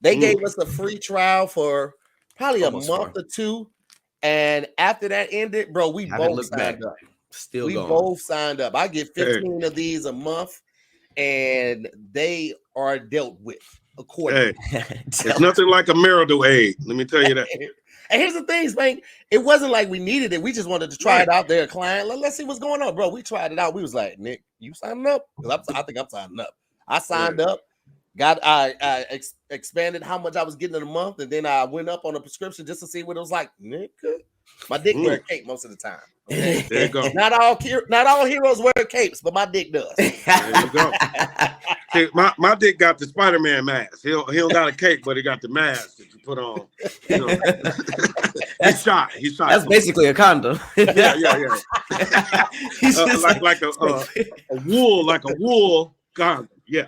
They gave us a free trial for probably almost a month or 2. And after that ended, bro, we both signed up. Still going. Both signed up. I get 15 of these a month, and they are dealt with accordingly. It's nothing like a marital aid. Let me tell you that. And here's the thing, man. It wasn't like we needed it. We just wanted to try it out there, client. Let's see what's going on, bro. We tried it out. We was like, Nick, you signing up? Because I think I'm signing up. I signed up. I expanded how much I was getting in a month, and then I went up on a prescription just to see what it was like. Nigga, my dick wear a cape most of the time. Okay? There you go. Not all heroes wear capes, but my dick does. There you go. See, my dick got the Spider-Man mask. He don't got a cape, but he got the mask that you put on. You know. He's shot. That's basically a condom. Yeah. like a wool condom. Yeah.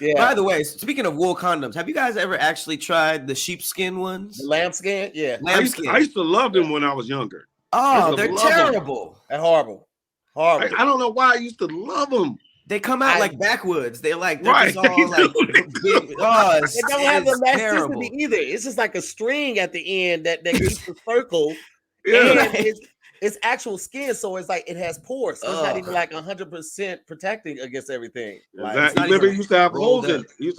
Yeah. By the way, speaking of wool condoms, have you guys ever actually tried the sheepskin ones? The lambskin? Yeah. Lambskin. I used to love them when I was younger. Oh, they're terrible. They're horrible. Horrible. I don't know why I used to love them. They come out like backwoods. They're like, right. All like big, it don't have the elasticity either. It's just like a string at the end that keeps the circle. Yeah. And it's actual skin, so it's like it has pores. So it's not even like 100% protecting against everything. Like, remember, you used to have holes in it. It's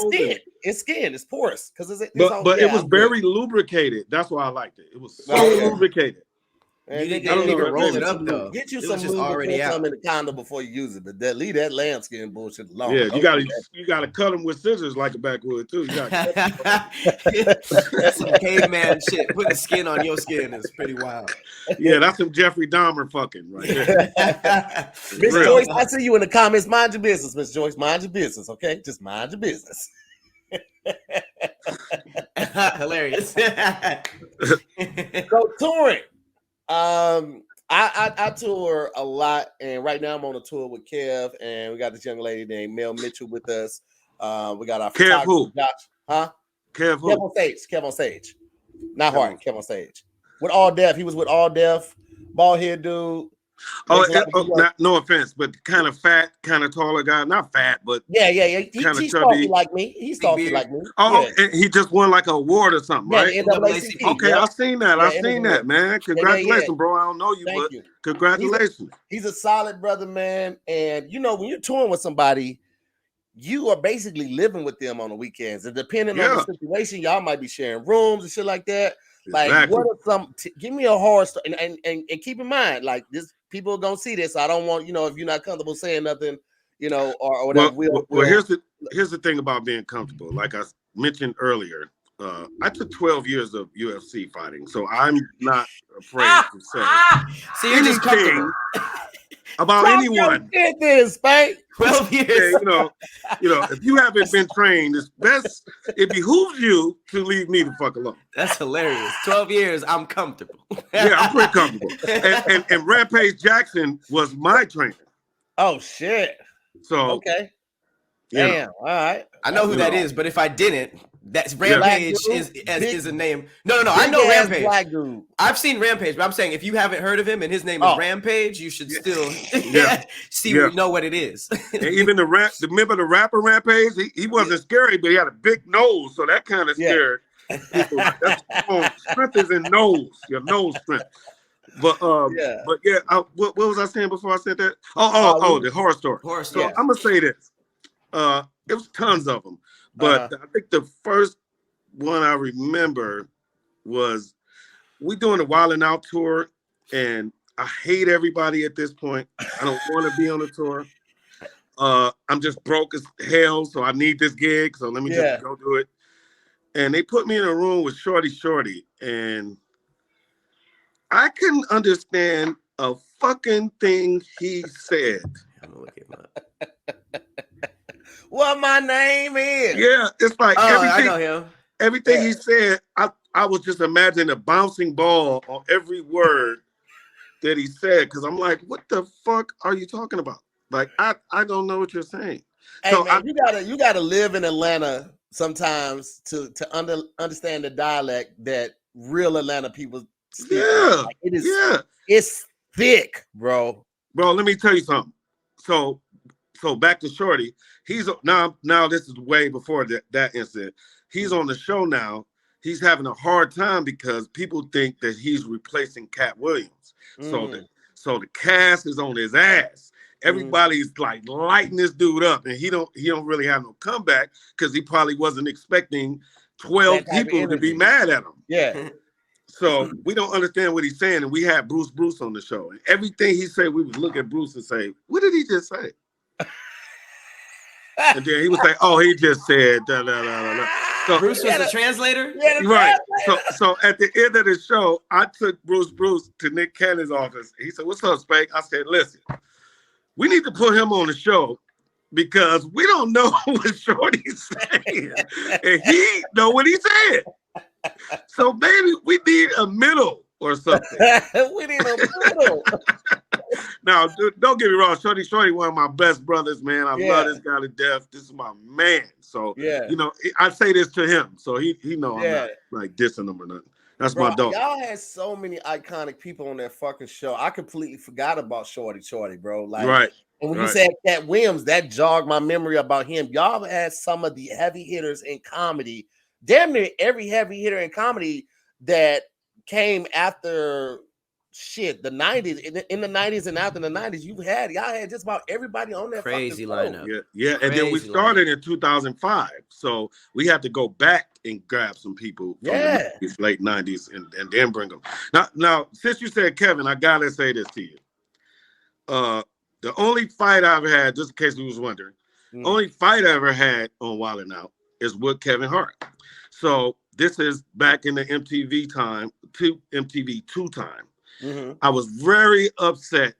skin. It's skin. It's porous because but it was very lubricated. That's why I liked it. It was so lubricated. You didn't even roll it up though. Get you some already out in the condom before you use it, but leave that lambskin bullshit alone. Yeah, you gotta cut them with scissors like a backwood too. You that's some caveman shit. Putting the skin on your skin is pretty wild. Yeah, that's some Jeffrey Dahmer fucking right there. Miss Joyce, I see you in the comments. Mind your business, Miss Joyce. Mind your business, okay? Just mind your business. Hilarious. So touring. I tour a lot, and right now I'm on a tour with Kev, and we got this young lady named Mel Mitchell with us. We got our Kev who? Josh, huh? Kev who? Kev on stage. Not Hart. Kev on stage. With All Def. He was with All Def, bald head dude. No offense, but kind of fat, kind of taller guy. Not fat, but yeah. He's stalky like me. He's stalky like me. Oh, and he just won like an award or something, right? The NAACP. Okay, I seen that. I seen that, man. Congratulations, bro. I don't know you, but congratulations. He's a solid brother, man. And you know, when you're touring with somebody, you are basically living with them on the weekends. And depending on the situation, y'all might be sharing rooms and shit like that. Like, what are some? Give me a horror story, and keep in mind, like this, people are gonna see this. So I don't want, if you're not comfortable saying nothing, or whatever. Well, here's the thing about being comfortable. Like I mentioned earlier, I took 12 years of UFC fighting, so I'm not afraid to say. So you're just comfortable about anyone. This, Spank. 12 years. Yeah, if you haven't been trained, it behooves you to leave me the fuck alone. That's hilarious. 12 years, I'm comfortable. Yeah, I'm pretty comfortable. And Rampage Jackson was my trainer. Oh shit. So okay. Damn. All right. I know who that is, but if I didn't, that's Rampage is a name. No. I know Rampage. Black dude. I've seen Rampage, but I'm saying if you haven't heard of him and his name is Rampage, you should still know what it is. And even remember the rapper Rampage? He wasn't scary, but he had a big nose, so that kind of scared people. Strength is in nose, your nose strength. But what was I saying before I said that? The horror story. So I'm gonna say this. It was tons of them, but I think the first one I remember was we doing the Wildin' Out tour, and I hate everybody at this point. I don't want to be on the tour. I'm just broke as hell, so I need this gig. So let me just go do it. And they put me in a room with Shorty, and I couldn't understand a fucking thing he said. I'm gonna look him up. What my name is? Yeah, it's like I know him. Everything he said, I was just imagining a bouncing ball on every word that he said, because I'm like, what the fuck are you talking about? Like, I don't know what you're saying. Hey, so man, you gotta live in Atlanta sometimes to understand the dialect that real Atlanta people speak. Yeah, like, it is. Yeah, it's thick, bro. Bro, let me tell you something. So back to Shorty. He's now. This is way before that incident. He's on the show now. He's having a hard time because people think that he's replacing Cat Williams. So the cast is on his ass. Everybody's like lighting this dude up, and he don't really have no comeback because he probably wasn't expecting 12 people to be mad at him. Yeah. So we don't understand what he's saying, and we had Bruce on the show, and everything he said, we would look at Bruce and say, "What did he just say?" And then he was like, "Oh, he just said da da da da." So Bruce was the translator, right? So at the end of the show, I took Bruce to Nick Cannon's office. He said, "What's up, Spank?" I said, "Listen, we need to put him on the show because we don't know what Shorty's saying, and he know what he said. So maybe we need a middle or something." We need a middle. Now, don't get me wrong. Shorty, one of my best brothers, man. I love this guy to death. This is my man. So, I say this to him. So he know I'm not like dissing him or nothing. That's my dog. Y'all had so many iconic people on that fucking show. I completely forgot about Shorty, bro. Like, right. And when you said Cat Williams, that jogged my memory about him. Y'all had some of the heavy hitters in comedy. Damn near every heavy hitter in comedy that came after the 90s. In the 90s and after the 90s, y'all had just about everybody on that crazy lineup. Yeah. And then we started in 2005. So we had to go back and grab some people from the late 90s and then bring them. Now, since you said Kevin, I gotta say this to you. The only fight I ever had, just in case you was wondering, only fight I ever had on Wildin' Out is with Kevin Hart. So this is back in the MTV two time. Mm-hmm. I was very upset.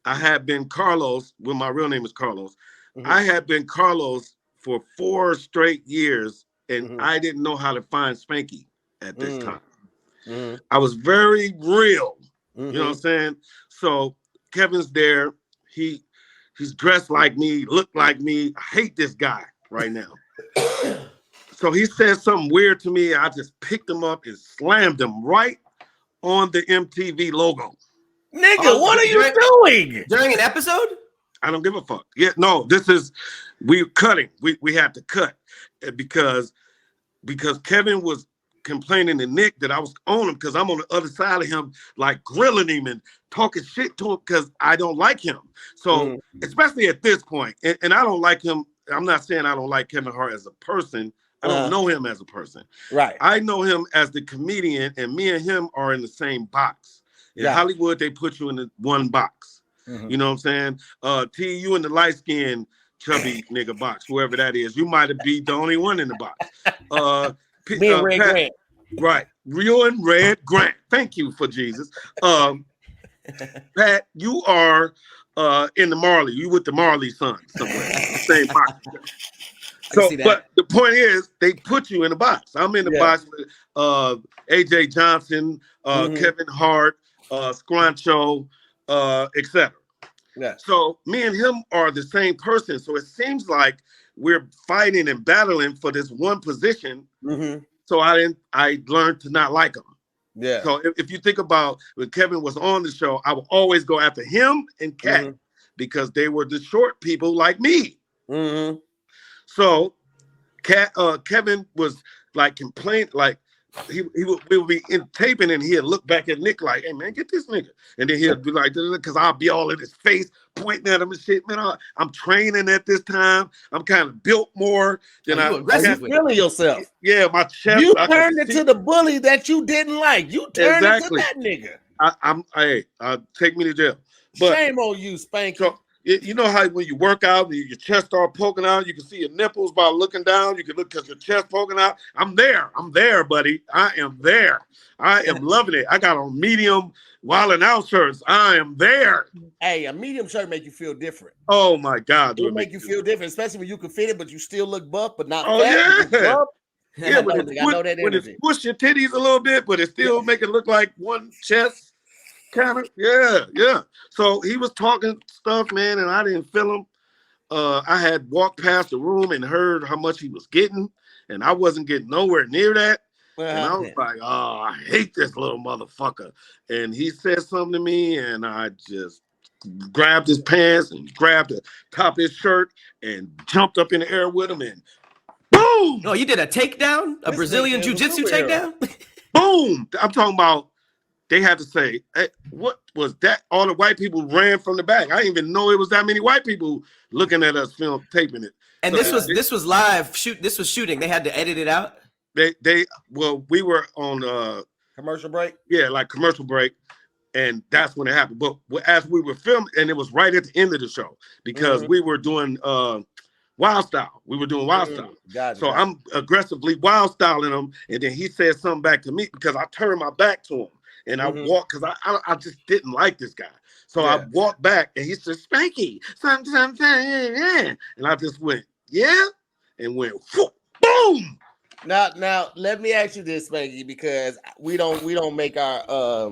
I had been Carlos, when my real name is Carlos. Mm-hmm. I had been Carlos for 4 straight years, and I didn't know how to find Spanky at this time. Mm-hmm. I was very real. You know what I'm saying? So Kevin's there. He's dressed like me, looked like me. I hate this guy right now. So he said something weird to me. I just picked him up and slammed him right on the MTV logo. Nigga, Oh, what are you doing? During an episode? I don't give a fuck. Yeah, no, we're cutting. We had to cut because Kevin was complaining to Nick that I was on him because I'm on the other side of him, like grilling him and talking shit to him because I don't like him. So especially at this point, and I don't like him. I'm not saying I don't like Kevin Hart as a person. I don't know him as a person. Right. I know him as the comedian, and me and him are in the same box. In Hollywood, they put you in the one box. You know what I'm saying? T, you in the light skinned chubby nigga box, whoever that is. You might have been the only one in the box. Me and Red Grant. Right. Rio and Red Grant. Thank you for Jesus. Pat, you are in the Marley. You with the Marley son somewhere. Same box. So, but the point is, they put you in a box. I'm in the box with AJ Johnson, Kevin Hart, Scruncho, etc. Yeah. So me and him are the same person. So it seems like we're fighting and battling for this one position. So I learned to not like him. Yeah. So if you think about when Kevin was on the show, I would always go after him and Kat because they were the short people like me. So Kevin was like complaining, like we would be in taping and he'd look back at Nick like, hey man, get this nigga. And then he'd be like, because I'll be all in his face, pointing at him and shit. Man, I'm training at this time. I'm kind of built more than you feeling yourself. Yeah, my chest. You turned into the bully that you didn't like. You turned into that nigga. Take me to jail. But, shame on you, Spanky. So, you know how when you work out, your chest start poking out, you can see your nipples by looking down. You can look because your chest poking out. I'm there, buddy. I am there. I am loving it. I got on medium Wild 'N Out shirts. I am there. Hey, a medium shirt make you feel different. Oh my God. It'll make you feel different, especially when you can fit it, but you still look buff, but not fat. Yeah. Yeah, when it push your titties a little bit, but it still make it look like one chest. Kind of, yeah. So he was talking stuff, man, and I didn't feel him. I had walked past the room and heard how much he was getting, and I wasn't getting nowhere near that. And I was like, oh, I hate this little motherfucker. And he said something to me, and I just grabbed his pants and grabbed the top of his shirt and jumped up in the air with him, and boom! Oh, you did a takedown? A Brazilian jiu-jitsu takedown? Boom! I'm talking about. They had to say, hey, what was that? All the white people ran from the back. I didn't even know it was that many white people looking at us taping it. And so this was live this was shooting. They had to edit it out. We were on commercial break. Yeah, like commercial break. And that's when it happened. But as we were filming, and it was right at the end of the show because we were doing wild style. We were doing wild style. So I'm aggressively wild styling him. And then he said something back to me because I turned my back to him. And I walked because I just didn't like this guy. So I walked back and he said, Spanky, something. And I just went, yeah, and went, boom. Now let me ask you this, Spanky, because we don't make our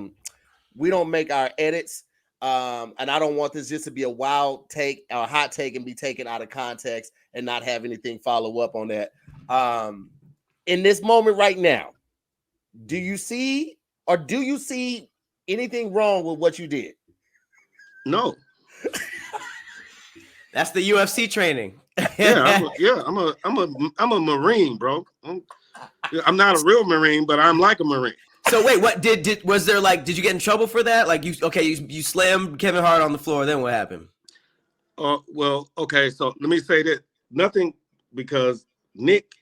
edits. And I don't want this just to be a wild take or hot take and be taken out of context and not have anything follow up on that. In this moment right now, do you see anything wrong with what you did? No. That's the UFC training. I'm a Marine, bro. I'm not a real Marine, but I'm like a Marine. So wait, what did you get in trouble for that? Like you slammed Kevin Hart on the floor, then what happened? Well, okay, so let me say that nothing because Nick.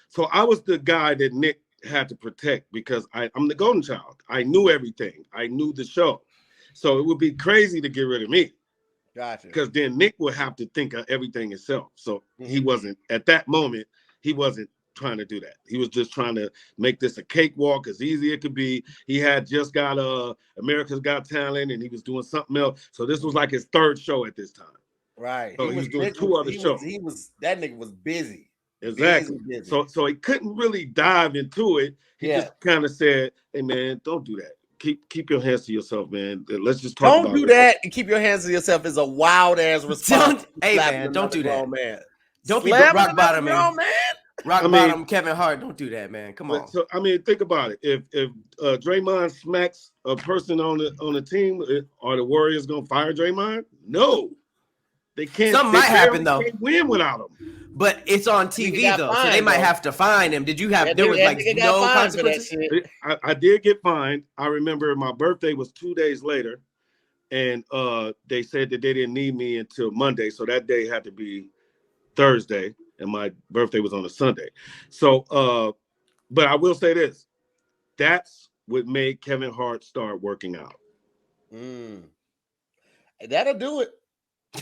So I was the guy that Nick had to protect because I'm the golden child. I knew everything. I knew the show. So it would be crazy to get rid of me. Gotcha. Because then Nick would have to think of everything himself. So he wasn't, at that moment, he wasn't trying to do that. He was just trying to make this a cakewalk as easy as it could be. He had just got America's Got Talent and he was doing something else. So this was like his third show at this time. Right. So he was doing two other shows. That nigga was busy. Exactly. Busy. So he couldn't really dive into it. He just kind of said, hey man, don't do that. Keep your hands to yourself, man. Let's just talk about it. Don't do that and keep your hands to yourself is a wild ass response. Hey man, don't do that. Man. Don't be rock bottom, man. Rock bottom Kevin Hart. Don't do that, man. Come on. So I mean, think about it. If Draymond smacks a person on the team, are the Warriors gonna fire Draymond? No, they can't. Something might happen though. Can't win without him. But it's on TV though, so they might have to fine him. Did you have? There was like no consequences. I did get fined. I remember my birthday was 2 days later, and they said that they didn't need me until Monday, so that day had to be Thursday, and my birthday was on a Sunday. So, but I will say this: that's what made Kevin Hart start working out. That'll do it.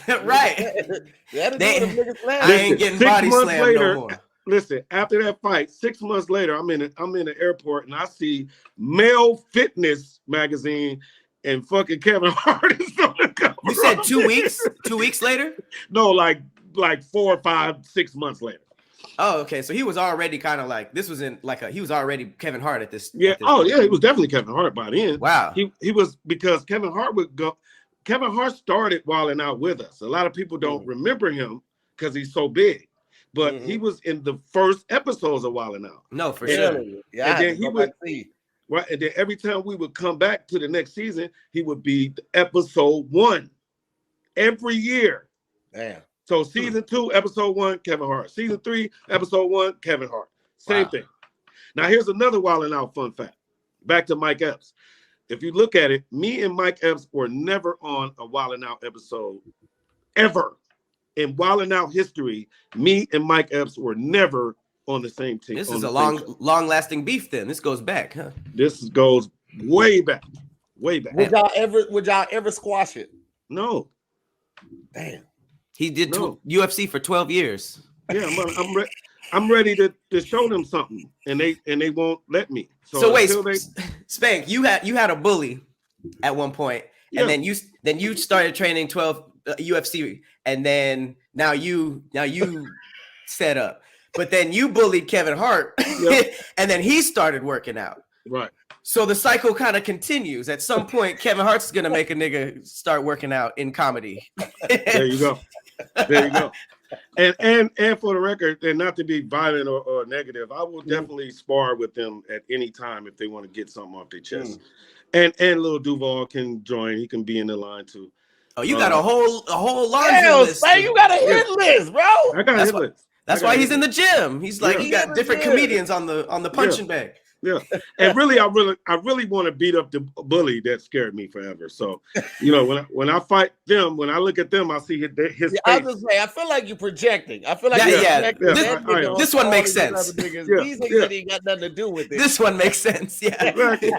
Right. That'll do it. I ain't getting body slammed later, no more. Listen, after that fight, 6 months later, I'm in the airport and I see Male Fitness magazine and fucking Kevin Hart is on the cover. You said 2 weeks? 2 weeks later? No, like 4, 5, 6 months later. Oh, okay. So he was already kind of like this was in like he was already Kevin Hart at this. Yeah. At this point. Yeah, he was definitely Kevin Hart by then. Wow. He was because Kevin Hart would go. Kevin Hart started Wildin' Out with us. A lot of people don't remember him because he's so big, but he was in the first episodes of Wildin' Out. No, for sure. Yeah, and then he would right, and then every time we would come back to the next season, he would be episode 1 every year. Damn. So season 2, episode 1, Kevin Hart. Season 3, episode 1, Kevin Hart. Same thing. Now here's another Wildin' Out fun fact. Back to Mike Epps. If you look at it, me and Mike Epps were never on a Wildin' Out episode ever. In Wildin' Out history, me and Mike Epps were never on the same team. This is a long-lasting beef then. This goes back, huh? This goes way back. Way back. Would y'all ever squash it? No. Damn. He did UFC for 12 years. Yeah, I'm ready to show them something, and they won't let me. So wait, Spank, you had a bully at one point, and then you started training 12 UFC, and then now you set up, but then you bullied Kevin Hart, and then he started working out. Right. So the cycle kind of continues. At some point, Kevin Hart's gonna make a nigga start working out in comedy. There you go. There you go. And for the record, and not to be violent or negative, I will definitely spar with them at any time if they want to get something off their chest. And Lil Duval can join. He can be in the line too. Oh, you got a whole laundry list. Man, you got a hit list, bro. I got a hit list. That's why he's in the gym. He's like he got different comedians on the punching bag. Yeah, and really, I really want to beat up the bully that scared me forever. So, you know, when I fight them, when I look at them, I see his face. I just say, I feel like you're projecting. I feel like this one makes sense. These niggas ain't got nothing to do with it. This one makes sense. Yeah. Exactly.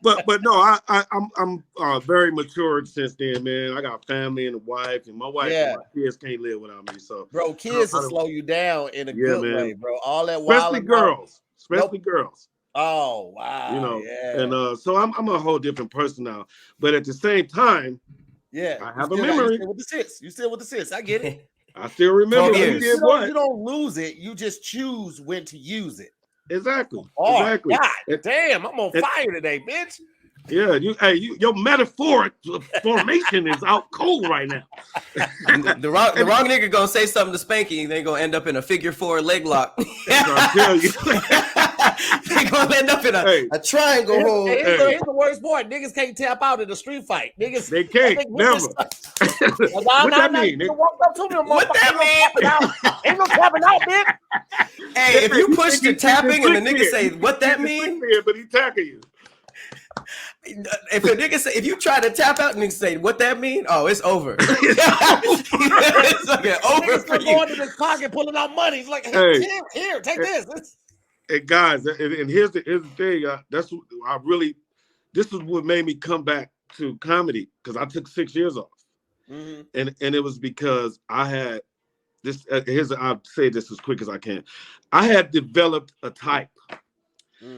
but no, I'm very matured since then, man. I got family and a wife, and my wife and my kids can't live without me. So, bro, kids will slow you down in a good way, bro. All that especially girls. Oh wow, you know, and so I'm a whole different person now. But at the same time, I have a memory. You still with the sis. I get it. I still remember when you did what. You don't lose it. You just choose when to use it. Exactly. Oh, exactly. God damn, I'm on fire today, bitch. Yeah, your metaphoric formation is out cold right now. the wrong nigga gonna say something to Spanky, and they gonna end up in a figure 4 leg lock. I tell you. They gonna end up in a triangle hold. Here's the worst part. Niggas can't tap out in a street fight. Niggas, they can't. Never. What that mean? What that mean? Ain't no tapping out, bitch. Hey, if you push the tapping and the nigga say, "What that mean?" But he tackling you. If a nigga say, if you try to tap out and nigga say, "What that mean?" Oh, it's over. It's over for you. Going to his pocket, pulling out money. He's like, here, take this. Hey guys, and here's the thing. That's what I really. This is what made me come back to comedy because I took 6 years off, and it was because I had this. I'll say this as quick as I can. I had developed a type.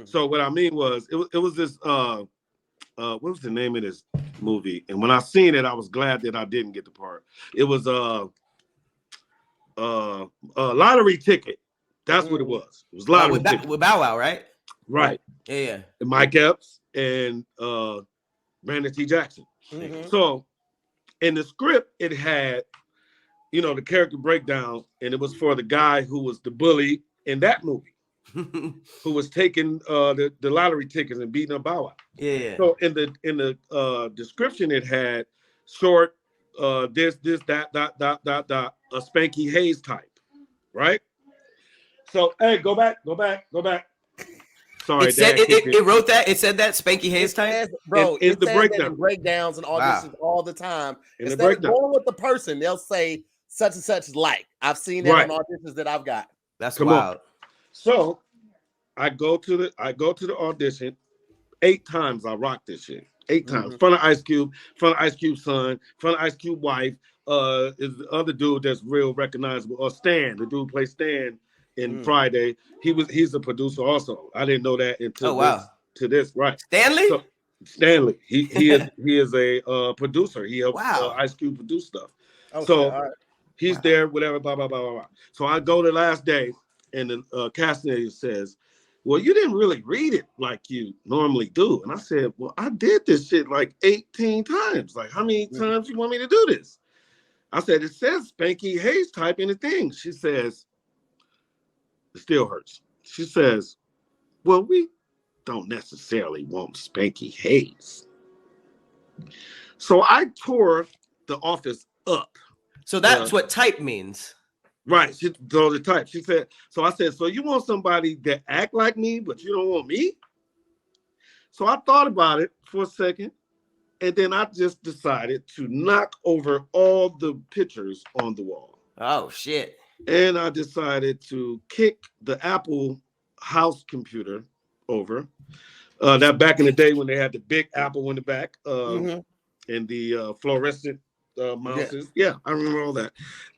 So what I mean was, it was this. What was the name of this movie? And when I seen it, I was glad that I didn't get the part. It was a lottery ticket. That's what it was. It was lottery ticket with Bow Wow, right? Right. Yeah. And Mike Epps and Brandon T. Jackson. So in the script, it had you know, the character breakdown, and it was for the guy who was the bully in that movie, who was taking the lottery tickets and beating up Bow Wow. Yeah. So in the description, it had short, this, that, a Spanky Hayes type, right? So hey, go back. Sorry, It said Dad. it wrote that. It said that Spanky Hayes type. Says, bro, in it the says breakdown. that in breakdowns and auditions all the time. In the Instead of breakdown. going with the person, they'll say such and such like. I've seen that on auditions that I've got. That's Come wild. on. So I go to the audition 8 times. I rock this shit 8 times. Front of Ice Cube, front of Ice Cube's son, front of Ice Cube wife. Is the other dude that's real recognizable? Or Stan, the dude who plays Stan in Friday. He's a producer also. I didn't know that until this right. Stanley? So, Stanley. He is a producer. He helps Ice Cube produce stuff. Okay, so he's there, whatever, blah, blah, blah, blah, blah. So I go the last day, and the casting agent says, well, you didn't really read it like you normally do. And I said, well, I did this shit like 18 times. Like, how many times you want me to do this? I said, it says Spanky Hayes type in the thing. She says, it still hurts. She says, well, we don't necessarily want Spanky Hayes. So I tore the office up. So that's what type means. Right. She told the type. She said, so I said, so you want somebody that act like me, but you don't want me? So I thought about it for a second, and then I just decided to knock over all the pictures on the wall. Oh, shit. And I decided to kick the Apple house computer over. That back in the day when they had the big Apple in the back and the fluorescent mouses. Yeah, I remember all that.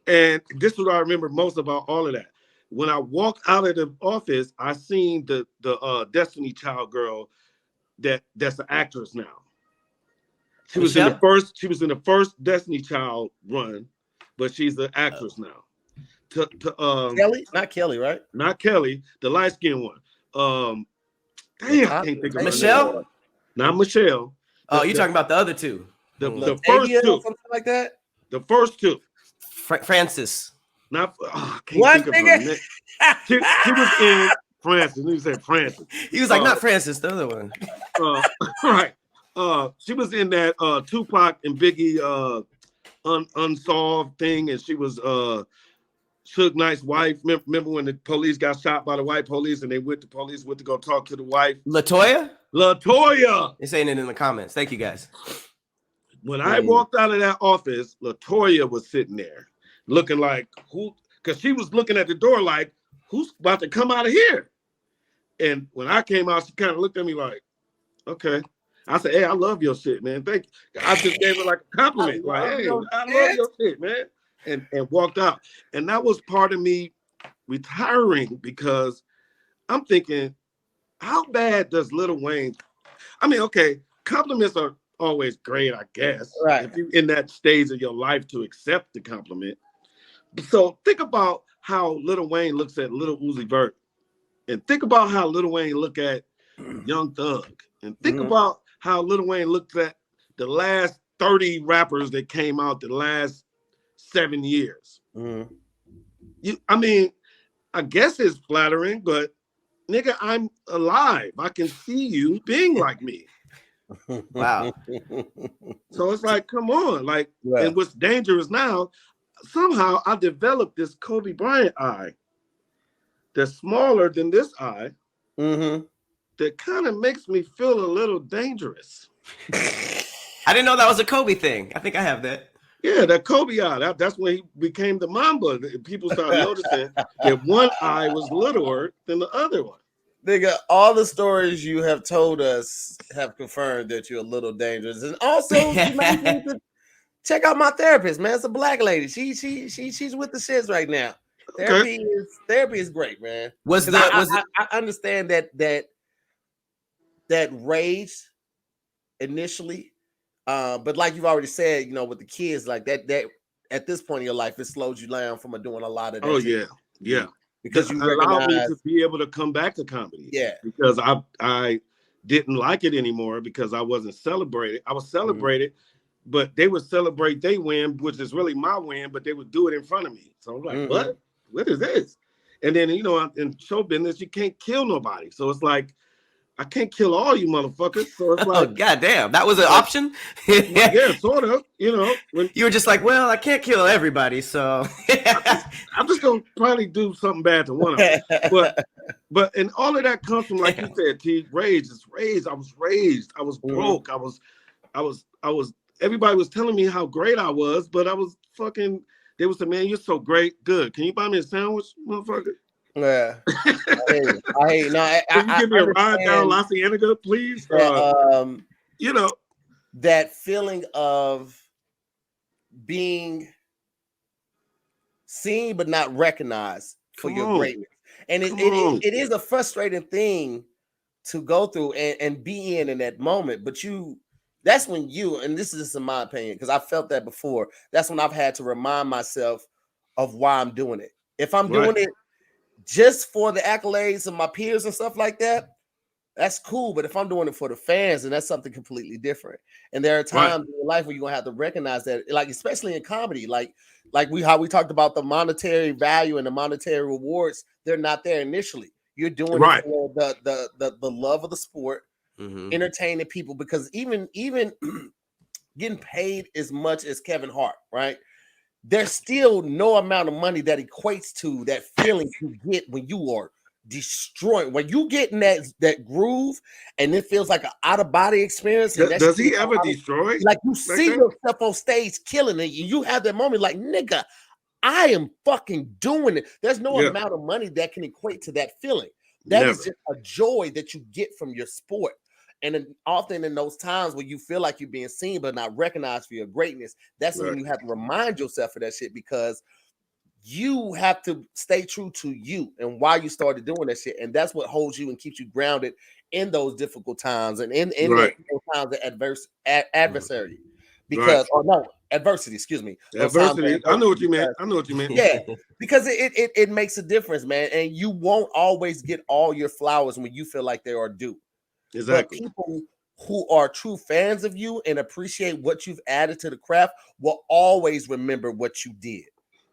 And this is what I remember most about all of that. When I walked out of the office, I seen the Destiny Child girl that's an actress now. She was in the first Destiny Child run, but she's an actress now. Kelly? Not Kelly, right? Not Kelly, the light-skinned one. Damn, I can't think of Michelle? her name. Not Michelle. Oh, you're talking about the other two. The first two. Something like that? The first two. Francis. Not I can't think of her name. She was in Francis. You said Francis. He was like, not Francis, the other one. Right. She was in that Tupac and Biggie unsolved thing, and she was Suge Knight's wife. Remember when the police got shot by the white police, and the police went to go talk to the wife? Latoya. They're saying it in the comments. Thank you, guys. When I walked out of that office, Latoya was sitting there looking like who, because she was looking at the door like, who's about to come out of here? And when I came out, she kind of looked at me like, okay. I said, hey, I love your shit, man. Thank you. I just gave her like a compliment. Like, hey, I love your shit, man. And walked out. And that was part of me retiring because I'm thinking, how bad does Lil Wayne? I mean, okay, compliments are always great, I guess. Right. If you're in that stage of your life to accept the compliment. So think about how Lil Wayne looks at Lil Uzi Vert. And think about how Lil Wayne look at Young Thug. And think about how Lil Wayne looked at the last 30 rappers that came out the last 7 years. I mean, I guess it's flattering, but nigga, I'm alive. I can see you being like me. Wow. So it's like, come on. Like, and what's dangerous now, somehow I developed this Kobe Bryant eye that's smaller than this eye. That kind of makes me feel a little dangerous. I didn't know that was a Kobe thing. I think I have that. Yeah, that Kobe eye. That's when he became the Mamba. People started noticing that one eye was littler than the other one. Nigga, all the stories you have told us have confirmed that you're a little dangerous. And also, you might need to check out my therapist, man. It's a black lady. She's with the shits right now. Therapy is great, man. I understand that rage initially, but like you've already said, you know, with the kids, like that at this point in your life, it slows you down from doing a lot of that. Oh yeah. Because you allowed me to be able to come back to comedy. Yeah, because I didn't like it anymore because I wasn't celebrated. I was celebrated but they would celebrate their win, which is really my win, but they would do it in front of me. So I'm like, what? What is this? And then, you know, in show business, you can't kill nobody. So it's like, I can't kill all you motherfuckers. So it's like, oh goddamn, that was an option. yeah, sort of. You know, when you were just like, well, I can't kill everybody, so I'm just gonna probably do something bad to one of them. But and all of that comes from, like you said, T, rage. It's rage. I was raised. I was broke. I was. Everybody was telling me how great I was, but I was fucking. They was saying, man, you're so great. Good. Can you buy me a sandwich, motherfucker? Yeah. I hate. No, Can you give me a ride down La Cienega, please? You know, that feeling of being seen but not recognized for your greatness, and it is a frustrating thing to go through and be in that moment. But that's when and this is just in my opinion, because I felt that before. That's when I've had to remind myself of why I'm doing it. If I'm doing it just for the accolades of my peers and stuff like that, that's cool. But if I'm doing it for the fans, then that's something completely different. And there are times in your life where you're gonna have to recognize that, like especially in comedy, like how we talked about the monetary value and the monetary rewards, they're not there initially. You're doing it for the love of the sport, entertaining people, because even getting paid as much as Kevin Hart, right? There's still no amount of money that equates to that feeling you get when you are destroyed. When you get in that groove and it feels like an out-of-body experience. And does he ever destroy? Like you see yourself on stage killing it, and you have that moment like, nigga, I am fucking doing it. There's no amount of money that can equate to that feeling. That is just a joy that you get from your sport. And then often in those times where you feel like you're being seen but not recognized for your greatness, that's when you have to remind yourself of that shit, because you have to stay true to you and why you started doing that shit. And that's what holds you and keeps you grounded in those difficult times and in those times of adversity. Because adversity, excuse me. Adversity. I know what you meant. Yeah, because it makes a difference, man. And you won't always get all your flowers when you feel like they are due. Exactly. But people who are true fans of you and appreciate what you've added to the craft will always remember what you did.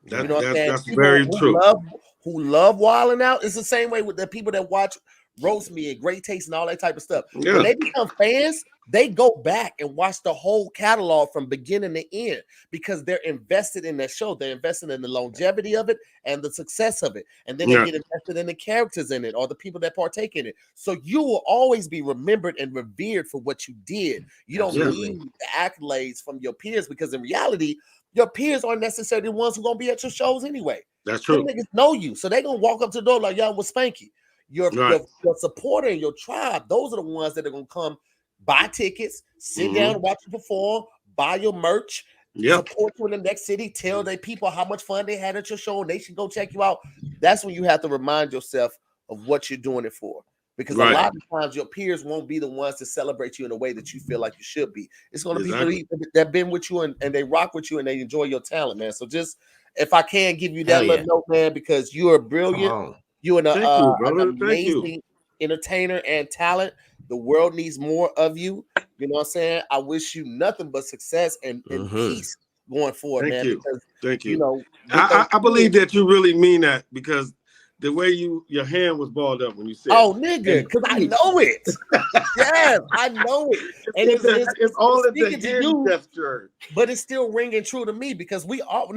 You know what I'm saying? That's very true. Who love wilding out. It's the same way with the people that watch Roast Me and Great Taste and all that type of stuff. Yeah. When they become fans, they go back and watch the whole catalog from beginning to end because they're invested in that show. They're invested in the longevity of it and the success of it. And then they get invested in the characters in it or the people that partake in it. So you will always be remembered and revered for what you did. You don't need the accolades from your peers, because in reality, your peers aren't necessarily the ones who are going to be at your shows anyway. That's true. Them niggas know you. So they're going to walk up to the door like, y'all with Spanky. Your supporter and your tribe, those are the ones that are going to come buy tickets, sit down and watch you perform, buy your merch, support you in the next city, tell their people how much fun they had at your show and they should go check you out. That's when you have to remind yourself of what you're doing it for. Because a lot of times your peers won't be the ones to celebrate you in a way that you feel like you should be. It's going to be people that been with you and they rock with you and they enjoy your talent, man. So just, if I can give you that little note, man, because you are brilliant. You're an amazing entertainer and talent. The world needs more of you. You know what I'm saying? I wish you nothing but success and peace going forward, man. Because, Thank you. You know, I believe that you really mean that, because the way your hand was balled up when you said, "Oh, nigga," because I know it. Yes, I know it, and it's all in the hand gesture. But it's still ringing true to me, because we all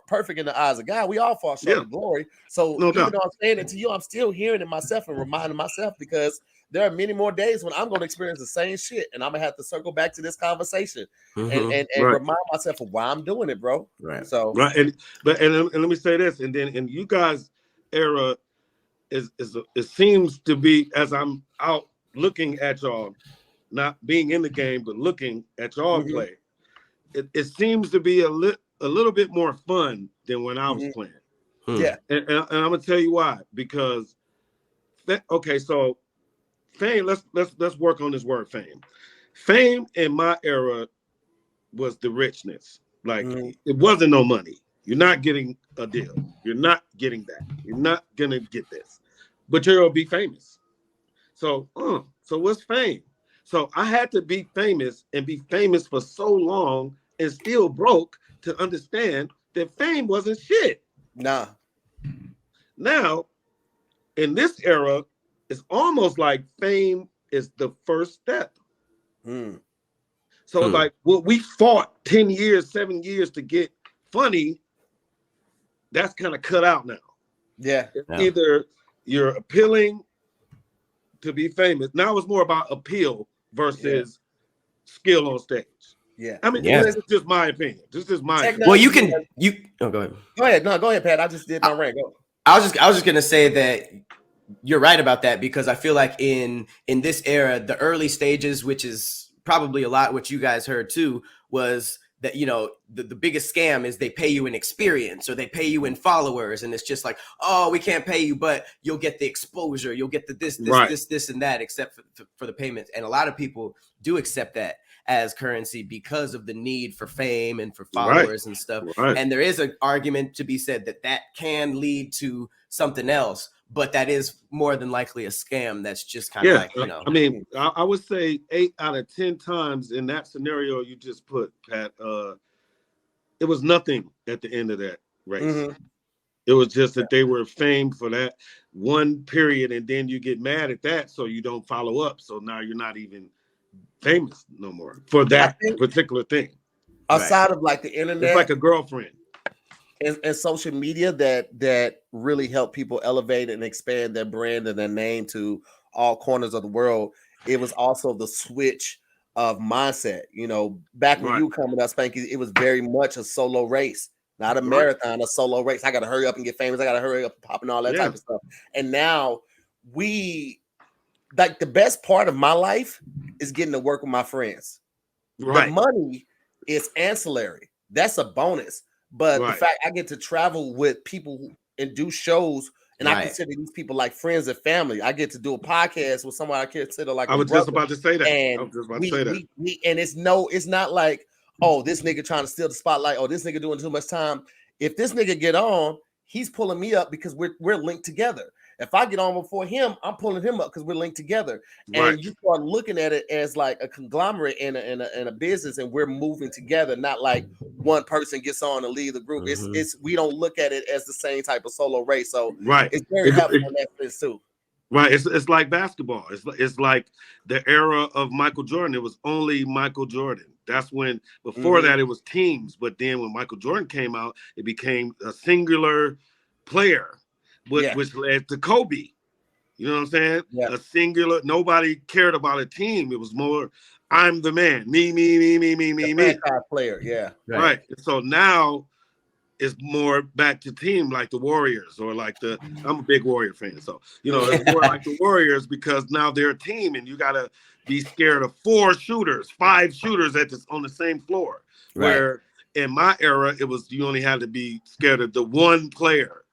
perfect in the eyes of God. We all fall short of glory. So even though I'm saying it to you, I'm still hearing it myself and reminding myself, because there are many more days when I'm going to experience the same shit, and I'm gonna have to circle back to this conversation and remind myself of why I'm doing it, bro. So and let me say this, and then in you guys' era, it seems to be, as I'm out looking at y'all, not being in the game, but looking at y'all play, it seems to be a little bit more fun than when I was playing. Yeah, and I'm gonna tell you why. Because so fame. Let's work on this word fame. Fame in my era was the richness. Like it wasn't no money. You're not getting a deal. You're not getting that. You're not gonna get this. But you're gonna be famous. So what's fame? So I had to be famous and be famous for so long and still broke to understand that fame wasn't shit. Nah. Now, in this era, it's almost like fame is the first step. Mm. So like what we fought 10 years, 7 years to get funny, that's kind of cut out now. Yeah. Either you're appealing to be famous. Now it's more about appeal versus skill on stage. Yeah. I mean, Yeah. this is just my opinion. This is my opinion. Well, go ahead. Go ahead. No, go ahead, Pat. I just did my rant. Go. I was just gonna say that you're right about that, because I feel like in this era, the early stages, which is probably a lot what you guys heard too, was that, you know, the biggest scam is they pay you in experience or they pay you in followers, and it's just like, oh, we can't pay you, but you'll get the exposure, you'll get the this and that, except for the payments. And a lot of people do accept that as currency because of the need for fame and for followers and stuff. And there is an argument to be said that can lead to something else, but that is more than likely a scam. That's just kind of like, you know. I mean, I would say 8 out of 10 times in that scenario you just put, Pat, it was nothing at the end of that race. Mm-hmm. It was just that they were famed for that one period, and then you get mad at that, so you don't follow up. So now you're not even famous no more for that particular thing. Outside of like the internet, it's like a girlfriend and social media that really help people elevate and expand their brand and their name to all corners of the world. It was also the switch of mindset. You know, back when you were coming up, Spanky, it was very much a solo race, not a marathon, a solo race. I got to hurry up and get famous. I got to hurry up and pop and all that type of stuff. And now like the best part of my life is getting to work with my friends. The money is ancillary. That's a bonus. But the fact I get to travel with people and do shows, and I consider these people like friends and family. I get to do a podcast with someone I consider like I was just about to say that. And and it's not like, oh, this nigga trying to steal the spotlight. Oh, this nigga doing too much time. If this nigga get on, he's pulling me up because we're linked together. If I get on before him, I'm pulling him up because we're linked together. And you start looking at it as like a conglomerate in a business, and we're moving together, not like one person gets on and leave the group. Mm-hmm. It's we don't look at it as the same type of solo race. So it's very helpful in that sense too. Right. It's like basketball. It's like the era of Michael Jordan. It was only Michael Jordan. That's when before that it was teams. But then when Michael Jordan came out, it became a singular player. Which led to Kobe. You know what I'm saying? Yeah. A singular, nobody cared about a team. It was more, I'm the man. Me. Player, yeah. Right. So now it's more back to team, like the Warriors, or like I'm a big Warrior fan. So, you know, it's more like the Warriors, because now they're a team and you got to be scared of 4 shooters, 5 shooters on the same floor. Right. Where in my era, it was, you only had to be scared of the one player.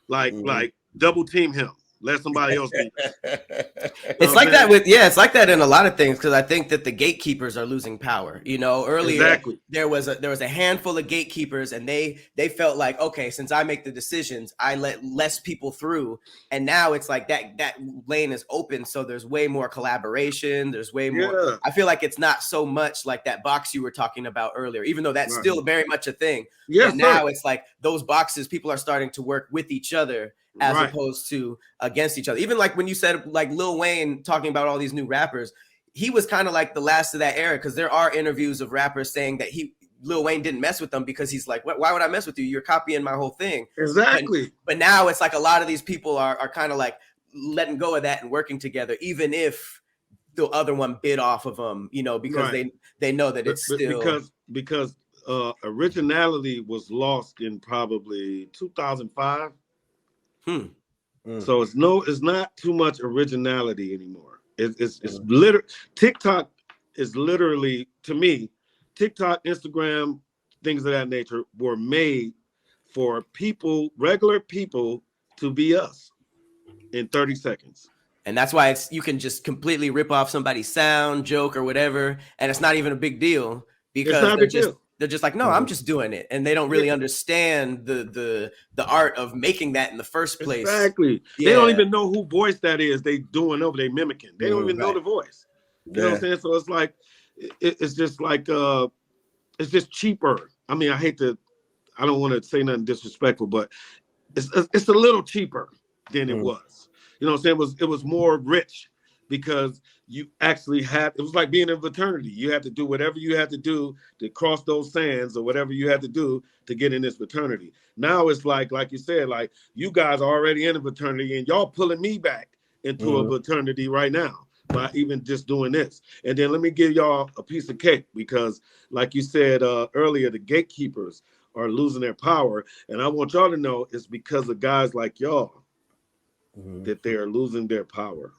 Like double team him. Let somebody else be. It's like that it's like that in a lot of things, because I think that the gatekeepers are losing power. You know, earlier there was a handful of gatekeepers, and they felt like, okay, since I make the decisions, I let less people through. And now it's like that lane is open, so there's way more collaboration. There's way more. I feel like it's not so much like that box you were talking about earlier, even though that's still very much a thing. But now it's like those boxes, people are starting to work with each other as opposed to against each other. Even like when you said like Lil Wayne talking about all these new rappers, he was kind of like the last of that era, because there are interviews of rappers saying that Lil Wayne didn't mess with them because he's like, why would I mess with you? You're copying my whole thing. Exactly. But now it's like a lot of these people are kind of like letting go of that and working together, even if the other one bit off of them, you know, because they know that it's still because originality was lost in probably 2005. So it's not too much originality anymore. It's literally TikTok is literally, to me, TikTok, Instagram, things of that nature were made for regular people, to be us in 30 seconds. And that's why you can just completely rip off somebody's sound, joke, or whatever, and it's not even a big deal, because they're just like, no, I'm just doing it, and they don't really understand the art of making that in the first place. Exactly. They don't even know who voice that is. They doing over. They mimicking. They don't even know the voice. You know what I'm saying? So it's like it's just like it's just cheaper. I mean, I don't want to say nothing disrespectful, but it's a little cheaper than it was. You know what I'm saying? It was more rich because you actually had, it was like being in a fraternity. You had to do whatever you had to do to cross those sands or whatever you had to do to get in this fraternity. Now it's like you said, like you guys are already in a fraternity and y'all pulling me back into a fraternity right now by even just doing this. And then let me give y'all a piece of cake because like you said earlier, the gatekeepers are losing their power. And I want y'all to know it's because of guys like y'all that they are losing their power.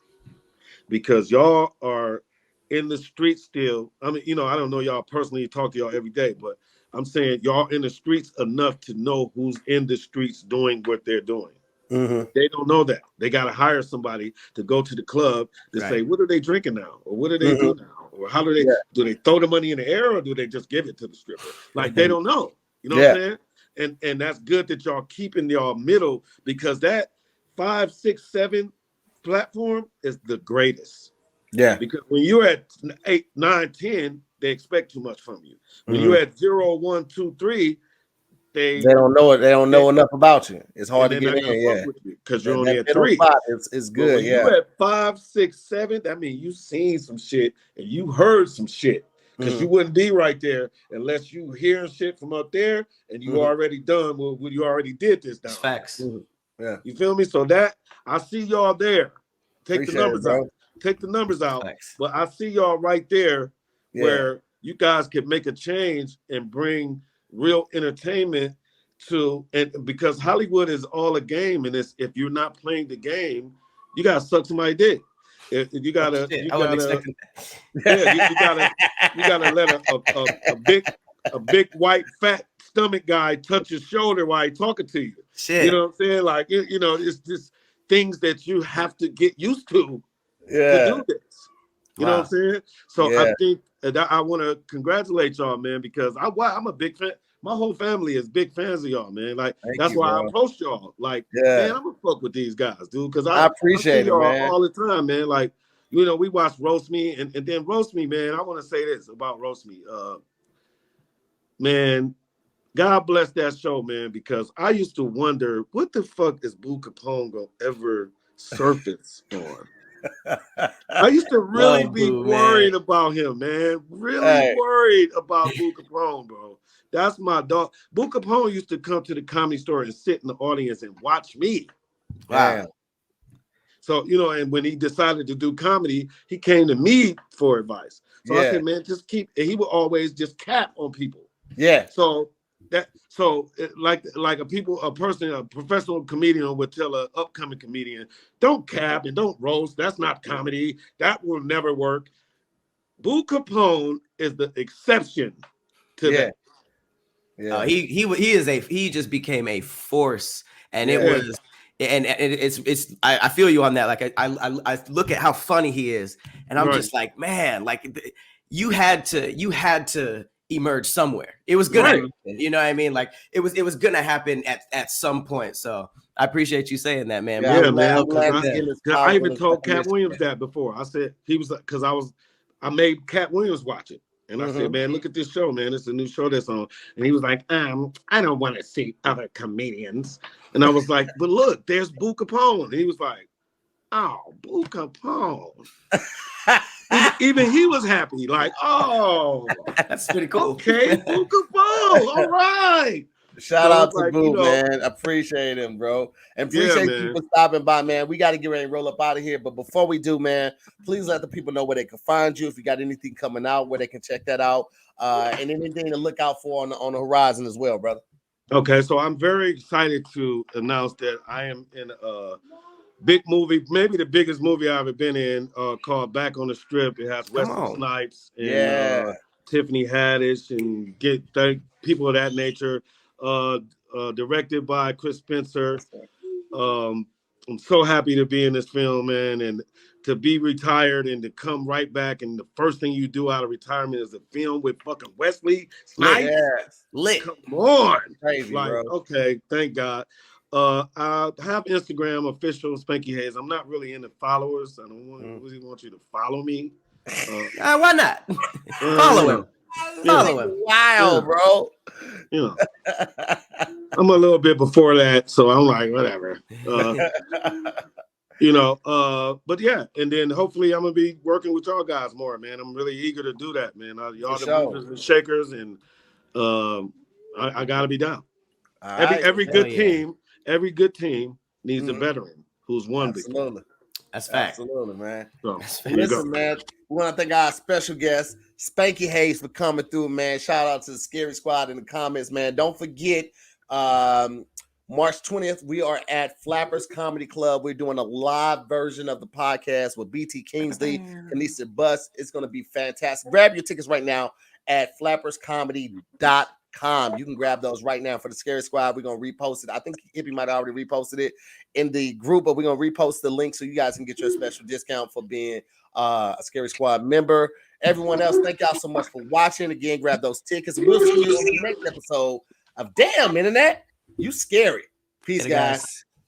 Because y'all are in the streets still. I mean, you know, I don't know y'all personally, talk to y'all every day, but I'm saying y'all in the streets enough to know who's in the streets doing what they're doing. They don't know that. They got to hire somebody to go to the club to say, what are they drinking now? Or what do they do now? Or how do they throw the money in the air or do they just give it to the stripper? Like they don't know. You know what I'm saying? And that's good that y'all keeping y'all middle because that 5, 6, 7 platform is the greatest. Yeah. Because when you're at 8, 9, 10, they expect too much from you. When you're at 0, 1, 2, 3, they don't know it. They don't know enough about you. It's hard to get in. Yeah, because you're only at 3. It's good. When you're at 5, 6, 7, that means you seen some shit and you heard some shit. Because you wouldn't be right there unless you hearing shit from up there and you already done what you already did this down. Facts. Yeah. You feel me? So that I see y'all there. Take the numbers out. Take the numbers out. Facts. But I see y'all right there where you guys could make a change and bring real entertainment to, and because Hollywood is all a game, and it's, if you're not playing the game, you gotta suck somebody's dick. You gotta let a big white fat stomach guy touch your shoulder while he's talking to you. Shit. You know what I'm saying? Like you know, it's just things that you have to get used to do this. You know what I'm saying? So I think that I want to congratulate y'all, man, because I'm a big fan. My whole family is big fans of y'all, man. Like that's why I approached y'all. Like, man, I'm gonna fuck with these guys, dude, because I appreciate I see y'all all the time, man. Like, you know, we watch Roast Me, and then Roast Me, man. I want to say this about Roast Me, man. God bless that show, man, because I used to wonder what the fuck is Blue Capone gonna ever surface on. I used to really be worried about him, man. Really worried about Blue Capone, bro. That's my dog. Blue Capone used to come to the Comedy Store and sit in the audience and watch me. Wow. So, you know, and when he decided to do comedy, he came to me for advice. So I said, man, just keep, and he would always just cap on people. Yeah. So like a professional comedian would tell an upcoming comedian, don't cap and don't roast. That's not comedy. That will never work. Blue Capone is the exception to that. Yeah. He just became a force, and it was, and I feel you on that. Like I look at how funny he is, and I'm just like, man, like you had to emerge somewhere. It was gonna happen, you know what I mean? Like it was gonna happen at some point. So I appreciate you saying that, man. Yeah, man. I even told Cat Williams that before. I said he was, because I made Cat Williams watch it. And I said, man, look at this show, man. It's a new show that's on. And he was like, I don't want to see other comedians. And I was like, but look, there's Blue Capone. And he was like, oh, Blue Capone. even he was happy. Like, oh, that's pretty cool. Okay, Blue Capone. All right. Shout out to Boo, man. Appreciate him, bro. And appreciate you for stopping by, man. We got to get ready and roll up out of here. But before we do, man, please let the people know where they can find you. If you got anything coming out, where they can check that out. And anything to look out for on the horizon as well, brother. Okay, so I'm very excited to announce that I am in a big movie, maybe the biggest movie I've ever been in, called Back on the Strip. It has Wesley Snipes and Tiffany Haddish and people of that nature. Directed by Chris Spencer. I'm so happy to be in this film, man, and to be retired and to come right back. And the first thing you do out of retirement is a film with fucking Wesley Snipes. Lit. Come on. Crazy, like, bro. Okay, thank God. I have Instagram, official Spanky Hayes. I'm not really into followers. I don't really want you to follow me. Why not? Follow him. Follow him. Wild, bro. You know, I'm a little bit before that, so I'm like, whatever. But yeah, and then hopefully I'm gonna be working with y'all guys more, man. I'm really eager to do that, man. Y'all the movers and shakers, and I gotta be down. Every good team needs a veteran who's won before. That's fact. Absolutely, man. So, listen, man, we want to thank our special guest, Spanky Hayes, for coming through, man. Shout out to the Scary Squad in the comments, man. Don't forget, March 20th, we are at Flappers Comedy Club. We're doing a live version of the podcast with BT Kingsley, Kanisa Bus. It's going to be fantastic. Grab your tickets right now at flapperscomedy.com. You can grab those right now for the Scary Squad. We're going to repost it. I think Hippie might have already reposted it in the group, but we're going to repost the link so you guys can get your special discount for being a Scary Squad member. Everyone else, thank y'all so much for watching. Again, grab those tickets. We'll see you on the next episode of Damn Internet. You scary. Peace, guys.